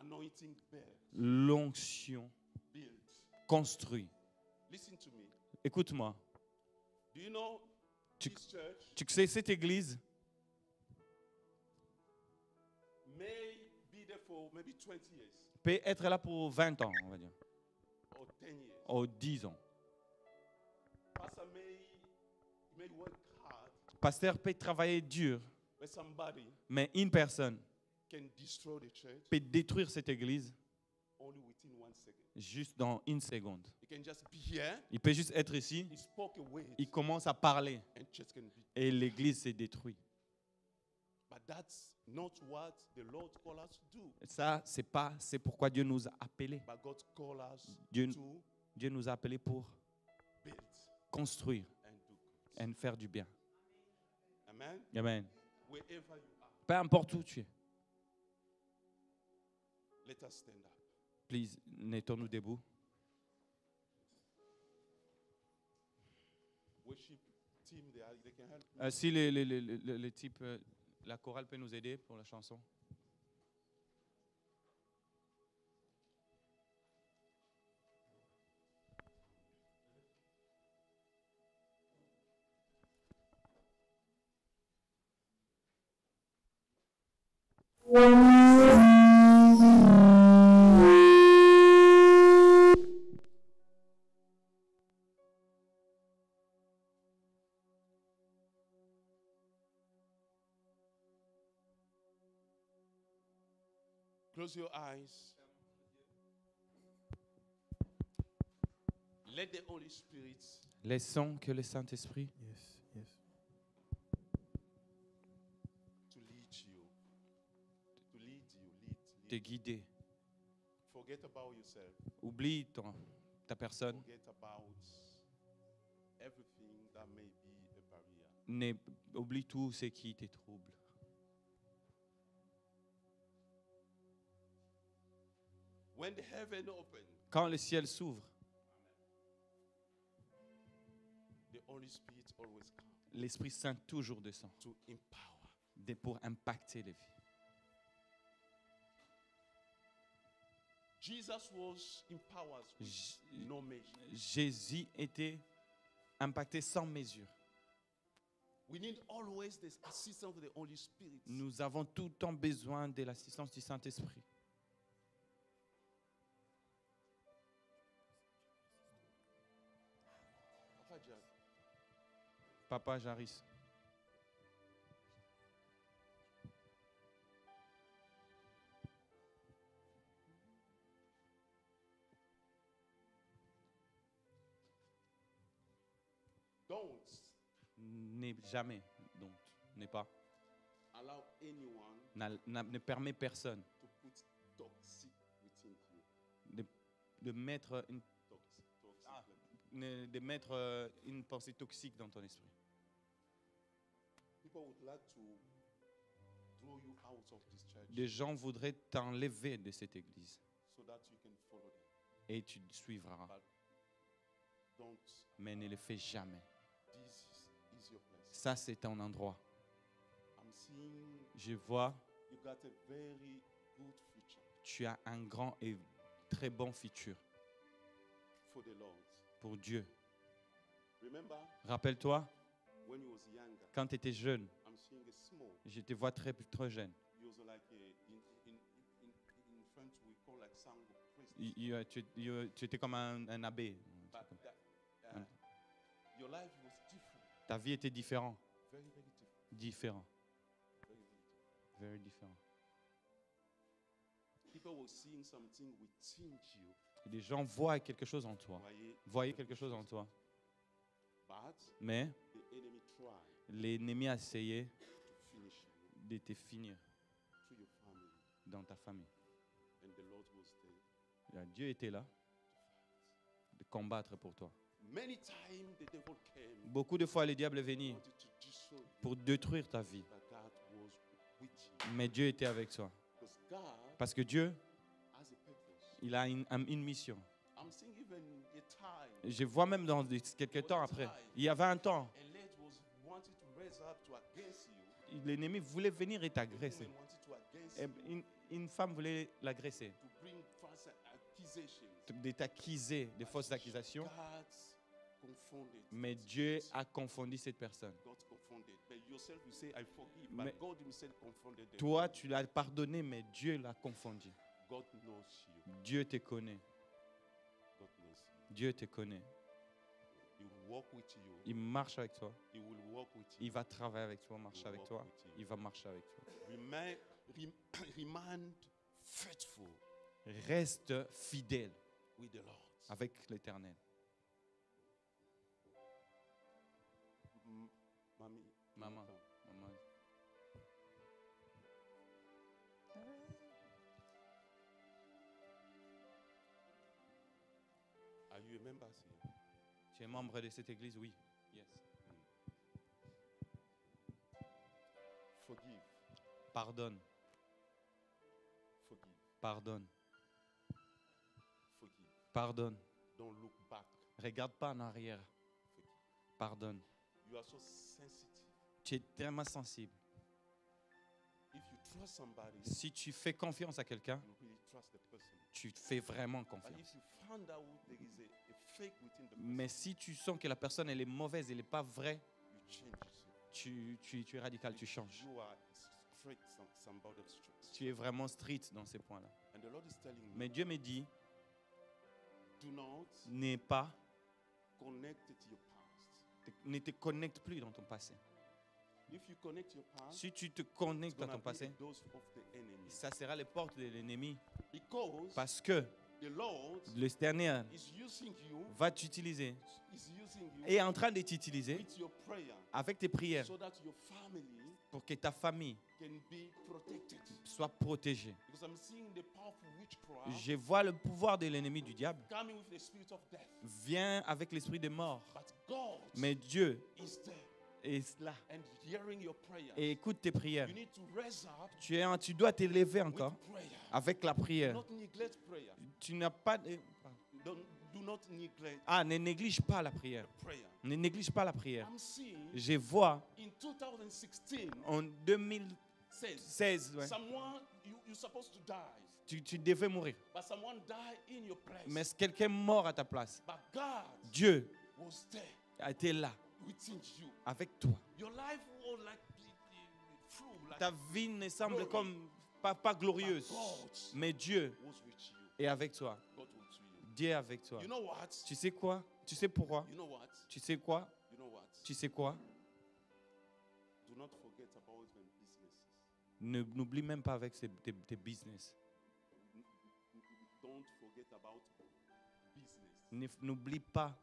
Anointing bear, L'onction build. construit. Listen to me. Écoute-moi. Do you know Tu- this church Tu sais, cette église may be there for maybe 20 years peut être là pour 20 ans, on va dire. or 10 years. Ou 10 ans. Pastor may work hard, Pasteur peut travailler dur, but somebody mais une personne can destroy the church peut détruire cette église only within 1 second. juste dans une seconde. He can just be here, Il peut juste être ici, he spoke a word, il commence à parler and church can be. et l'église s'est détruite. But that's not what the Lord called us to do. Ça, c'est pourquoi Dieu nous a appelés. But God called us Dieu, to Dieu nous a appelés pour build construire and do good. et faire du bien. Amen. Amen. Wherever you are, Peu importe où tu es. let us stand up. Please, mettons-nous debout. Worship team, they can help me. Si les types, la chorale peut nous aider pour la chanson. Close your eyes. Let the Holy Spirit Laissons que le Saint-Esprit Yes, yes. to lead you. To lead you, te lead. guide. Forget about yourself. Oublie ta personne. Forget about everything that may be a barrier. Oublie tout ce qui te trouble. When the heaven opens, Quand le ciel s'ouvre, the Holy Spirit always comes l'Esprit Saint toujours descend to empower. pour impacter les vies. Jesus was empowered with J- no measure. Jésus était impacté sans mesure. We need always this assistance of the Holy Spirit. Nous avons tout le temps besoin de l'assistance du Saint-Esprit. Papa Jack, Papa Jaris, don't n'est jamais, donc n'est pas, allow anyone ne permet personne to put toxic within you. de mettre Toxic. de mettre une pensée toxique dans ton esprit. People would like to throw you out of this church Des gens voudraient t'enlever de cette église so that you can follow them. et tu suivras, Don't. mais ne le fais jamais. This is your place. Ça, c'est ton endroit. I'm seeing Je vois, you got a very good future tu as un grand et très bon futur for the Lord. pour Dieu. Remember Rappelle-toi, when you was younger, quand tu étais jeune, I'm seeing a small. je te vois très jeune. You was like in French we call like sango priest. Tu étais comme un abbé. But your life was different. Ta vie était différente. Very, very different. Différent. Very, very different. Very différent. People were seeing something within you. Et les gens voient quelque chose en toi. Voyaient quelque chose en toi. But Mais the enemy tried l'ennemi a essayé to finish you de te finir through your family. dans ta famille. And the Lord was there. Dieu était là de combattre pour toi. Many times the devil came Beaucoup de fois, le diable est venu wanted to destroy you, pour détruire ta vie. but God was with you. Mais Dieu était avec toi. Because God Parce que Dieu, has a purpose. il a une mission. I'm seeing even a time Je vois même dans quelques temps après, il y avait un temps, a lady was wanting to raise up to against you. l'ennemi voulait venir et The t'agresser. woman wanted to against Et you, une femme voulait l'agresser, to bring false accusations. de t'accuser, de fausses accusations. God confounded. Mais Dieu a confondu cette personne. God confonded. But yourself you say I forgive. Mais But God himself confonded them. Toi, tu l'as pardonné, mais Dieu l'a confondu. God knows you. Dieu te connaît. God knows you. Dieu te connaît. He will walk with you. Il marche avec toi. He will walk with you. Il va travailler avec toi, marcher He will avec walk toi. with you. Il va marcher avec toi. remain faithful Reste fidèle with the Lord. avec l'Éternel. Mommy, Maman, maman. are you a member here? Tu es membre de cette église? Oui. Yes. Forgive. Pardonne, Forgive. pardonne, Forgive. pardonne. Don't look back. Regarde pas en arrière. Forgive. Pardonne. You are so sensitive. Tu es tellement sensible. If you trust somebody, Si tu fais confiance à quelqu'un, you really trust the person. tu fais vraiment But confiance. if you found out there is a fake within the person, Mais si tu sens que la personne elle est mauvaise, elle n'est pas vraie, you change yourself. tu es radical, tu changes. You are straight, somebody straight. Tu es vraiment strict dans ces points-là. And the Lord is telling me, Mais Dieu me dit, do not n'aie pas, connect it to your past. ne te connecte plus dans ton passé. If you connect your past, Si tu te it's connectes à gonna ton be passé, the doors of the enemy. ça sera les portes de l'ennemi. Because Parce que the Lord l'Éternel is using you, va t'utiliser, is using you est en train de t'utiliser with your prayer, avec tes prières so that your family pour que ta famille can be protected. soit protégée. Because I'm seeing the powerful witchcraft Je vois le pouvoir de l'ennemi du diable coming with the spirit of death. vient avec l'esprit de mort. But God Mais Dieu is there est là and hearing your prayers. et écoute tes prières. You need to raise up Tu dois t'élever with encore prayer. avec la Do prière. not neglect prayer. Tu n'as pas... Do not neglect Ah, ne néglige pas la prière. prayer. Ne néglige pas la prière. I'm seeing Je vois in 2016 en 2016, says ouais, someone you're supposed to die, tu devais mourir. but someone died in your place. Mais quelqu'un est mort à ta place. But God Dieu was there a été là within you. avec toi. Your life was like through, like Ta vie ne semble glory. comme pas glorieuse. But God Mais Dieu was with you. est avec toi. God was with you. Dieu est avec toi. You know what? Tu sais quoi? Tu sais pourquoi? You know what? Tu sais quoi? You know what? Tu sais quoi? Do not forget about even businesses. N'oublie même pas avec tes business. Don't forget about business. N'oublie pas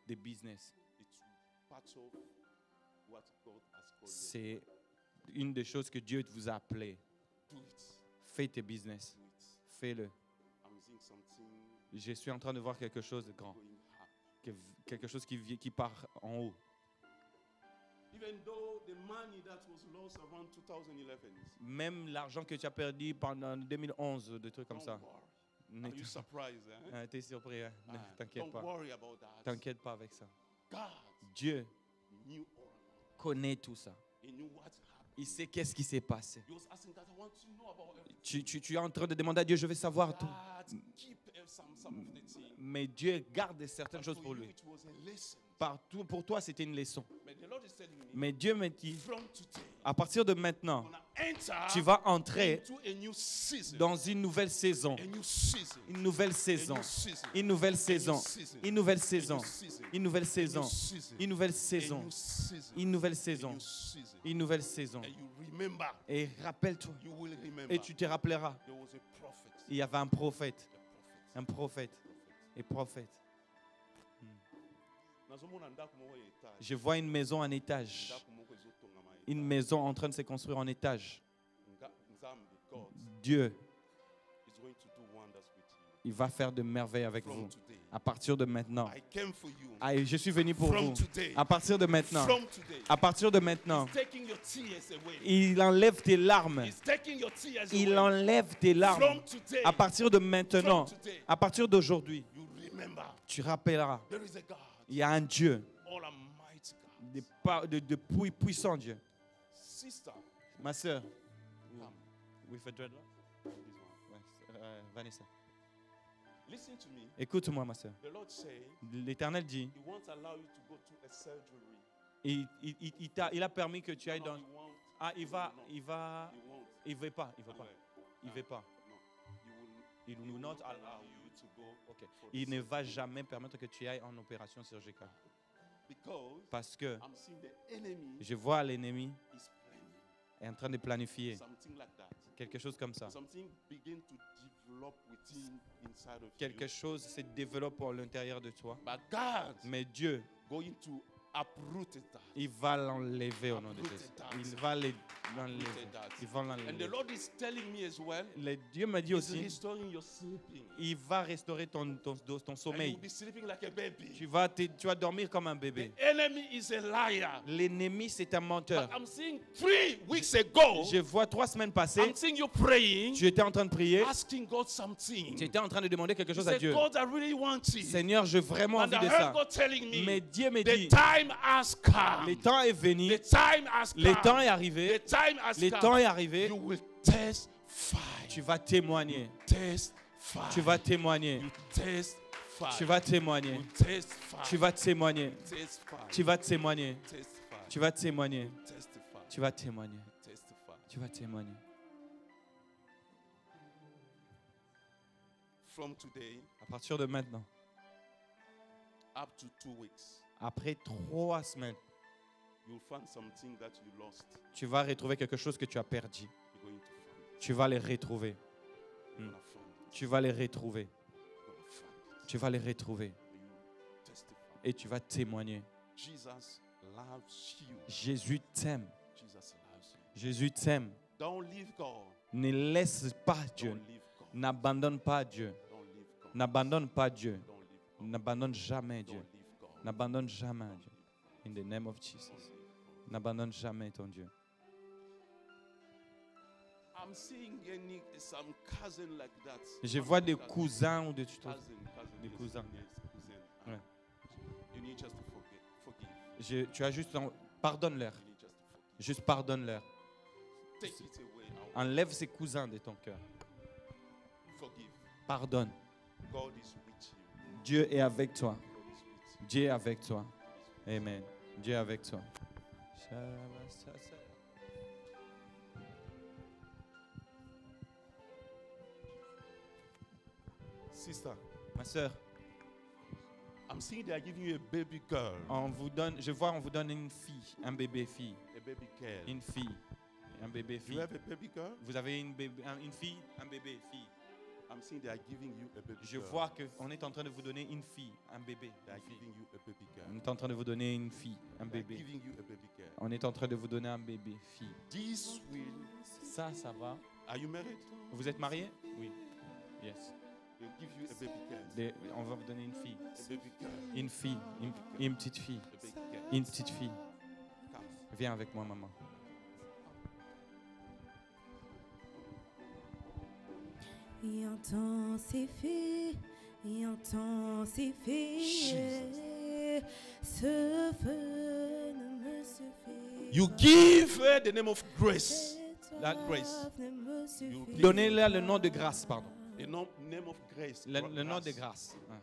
des business. It's part of what God has called you. C'est une des choses que Dieu vous a appelé. Do it. Fais tes business. Do it. Fais-le. I'm seeing something Je suis en train de voir quelque chose de grand. going up. Quelque chose qui part en haut. Even though the money that was lost around 2011, Même l'argent que tu as perdu pendant 2011, des trucs comme don't ça. worry. Ne Are you surprised? Eh? T'es surpris, hein? Ne Ah, t'inquiète don't pas. worry about that. T'inquiète pas avec ça. God Dieu knew all about connaît tout ça. it. He knew what happened. Il sait qu'est-ce qui s'est passé. He was asking that I want to know about everything. Tu es en train de demander à Dieu, je vais savoir tout. God keep some of the things. Mais Dieu garde certaines But choses for pour you, lui. it was a lesson. Partout, pour toi, c'était une leçon. But the Lord is telling me, Mais Dieu me dit, from today, à partir de maintenant, you're gonna enter tu vas entrer into a new season. dans une nouvelle saison. A new season. Une nouvelle saison. A new season. Une nouvelle saison. season. Une nouvelle saison. season. Une nouvelle A saison. new season. Une nouvelle A saison. new season. Une nouvelle A saison. new season. Une nouvelle saison. And you remember. Et rappelle-toi. You will remember. Et tu te rappelleras. There was a prophet. Il y avait un prophète. A prophet. Un prophète. Et prophète. Nazomona ndako moko ya etage. Je vois une maison en étage. Ndako moko ezotongama ya Une etage. maison en train de se construire en étage. Nzambe, God Dieu, is going to do wonders with you. il va faire de merveilles avec From vous. today. À partir de maintenant. I came for you. Ah, je suis venu pour From vous. today. À partir de maintenant. From today. À partir de maintenant. He's taking your tears away. Il enlève tes larmes. He's taking your tears Il away. enlève tes larmes. From today. À partir de maintenant. From today. À partir d'aujourd'hui. You remember Tu rappelleras. there is a God, Il y a un Dieu. all almighty God. De puissant Dieu. Sister, Ma soeur. come. With a dreadlock? This one. Vanessa. Listen to me. Écoute-moi, ma soeur. The Lord say L'Éternel dit, He won't allow you to go to a surgery. il a permis que tu ailles No, dans... He won't. Ah, il va... No, He won't. Il veut pas. Ouais. Il veut pas. No. Il He will will not not allow allow you to go Ok. for Il the ne va surgery. jamais permettre que tu ailles en opération chirurgicale. Because Parce que I'm seeing the enemy je vois l'ennemi is planning est en train de planifier something like that. Quelque chose comme ça. Something begin to develop within inside of Quelque you. chose se développe à l'intérieur de toi. But God Mais Dieu, going to uproot it out. il va l'enlever au nom de Uproot Jésus. it out. Il va l'enlever. Uproot it out. Il va And the l'enlever. Lord is telling me as well, Dieu m'a dit He's aussi, restoring your sleeping. il va restaurer ton And you sommeil. will be sleeping like a baby. Tu vas dormir comme un bébé. The enemy is a liar. L'ennemi, c'est un menteur. But I'm seeing 3 weeks ago, Je vois 3 semaines passées, I'm seeing you praying, tu étais en train de prier, asking God something. tu étais en train de demander quelque You chose à said, Dieu. God, I really want it. Seigneur, j'ai vraiment And envie I de heard ça. God telling Mais me, Dieu me the dit, time has come. le temps est venu, The time has le temps come. est arrivé, The time has le temps come. est arrivé, You will testify. tu vas témoigner, Testify. tu vas témoigner, You testify. tu vas témoigner, You testify. tu vas témoigner, Testify. tu vas témoigner, Testify. tu vas témoigner, Testify. tu vas témoigner, Testify. tu vas témoigner. From today À partir de maintenant, up to 2 weeks, après 3 semaines, you'll find something that you lost. tu vas retrouver quelque chose que tu as perdu. You're going to find it. Tu vas les retrouver. You're gonna find it. Tu vas les retrouver. You're gonna find it. Tu vas les retrouver. And you testify. Et tu vas témoigner. Jesus loves you. Jésus t'aime. Jesus loves you. Jésus t'aime. Don't leave God. Ne laisse pas Dieu. Don't leave God. N'abandonne pas Dieu. Don't leave God. N'abandonne pas Dieu. Don't leave God. N'abandonne jamais Dieu. Don't leave God. N'abandonne jamais Dieu. In the name of Jesus. N'abandonne jamais ton Dieu. I'm seeing some cousin like that. Je One vois of des cousin. cousins ou des Cousin, Des yes, cousins. yes, cousin. Ouais. You need just to forgive. Tu as juste pardonne-leur. You need just to forgive. Juste pardonne-leur. Take it away. Enlève ces cousins de ton cœur. Forgive. Pardonne. God is with you. Dieu est avec toi. God is with you. Dieu est avec toi. Amen. Dieu est avec toi. Sister, Ma sœur, I'm seeing they are giving you a baby girl. on vous donne une fille, un bébé fille, A baby girl. une fille, un bébé Do you fille. have a baby girl? Vous avez une fille, un bébé fille. I'm seeing they are giving you a baby Je girl. vois qu'on est en train de vous donner une fille, un bébé. They are Une fille. giving you a baby girl. On est en train de vous donner une fille, un They are bébé. giving you a baby girl. On est en train de vous donner un bébé fille. This will. Ça va. Are you married? Vous êtes marié? Oui. Yes. They'll give you a baby girl. On va vous donner une fille. A baby girl. Une fille, une petite fille. A baby girl. Une petite fille. Come. Viens avec moi, maman. Et un temps c'est fait, et un temps c'est fait. Ce feu ne me suffit. You give her the name of grace. La grace. Ne me suffit. Donnez-leur le nom de grâce, pardon. The name of grace. Le nom de grâce. Hein.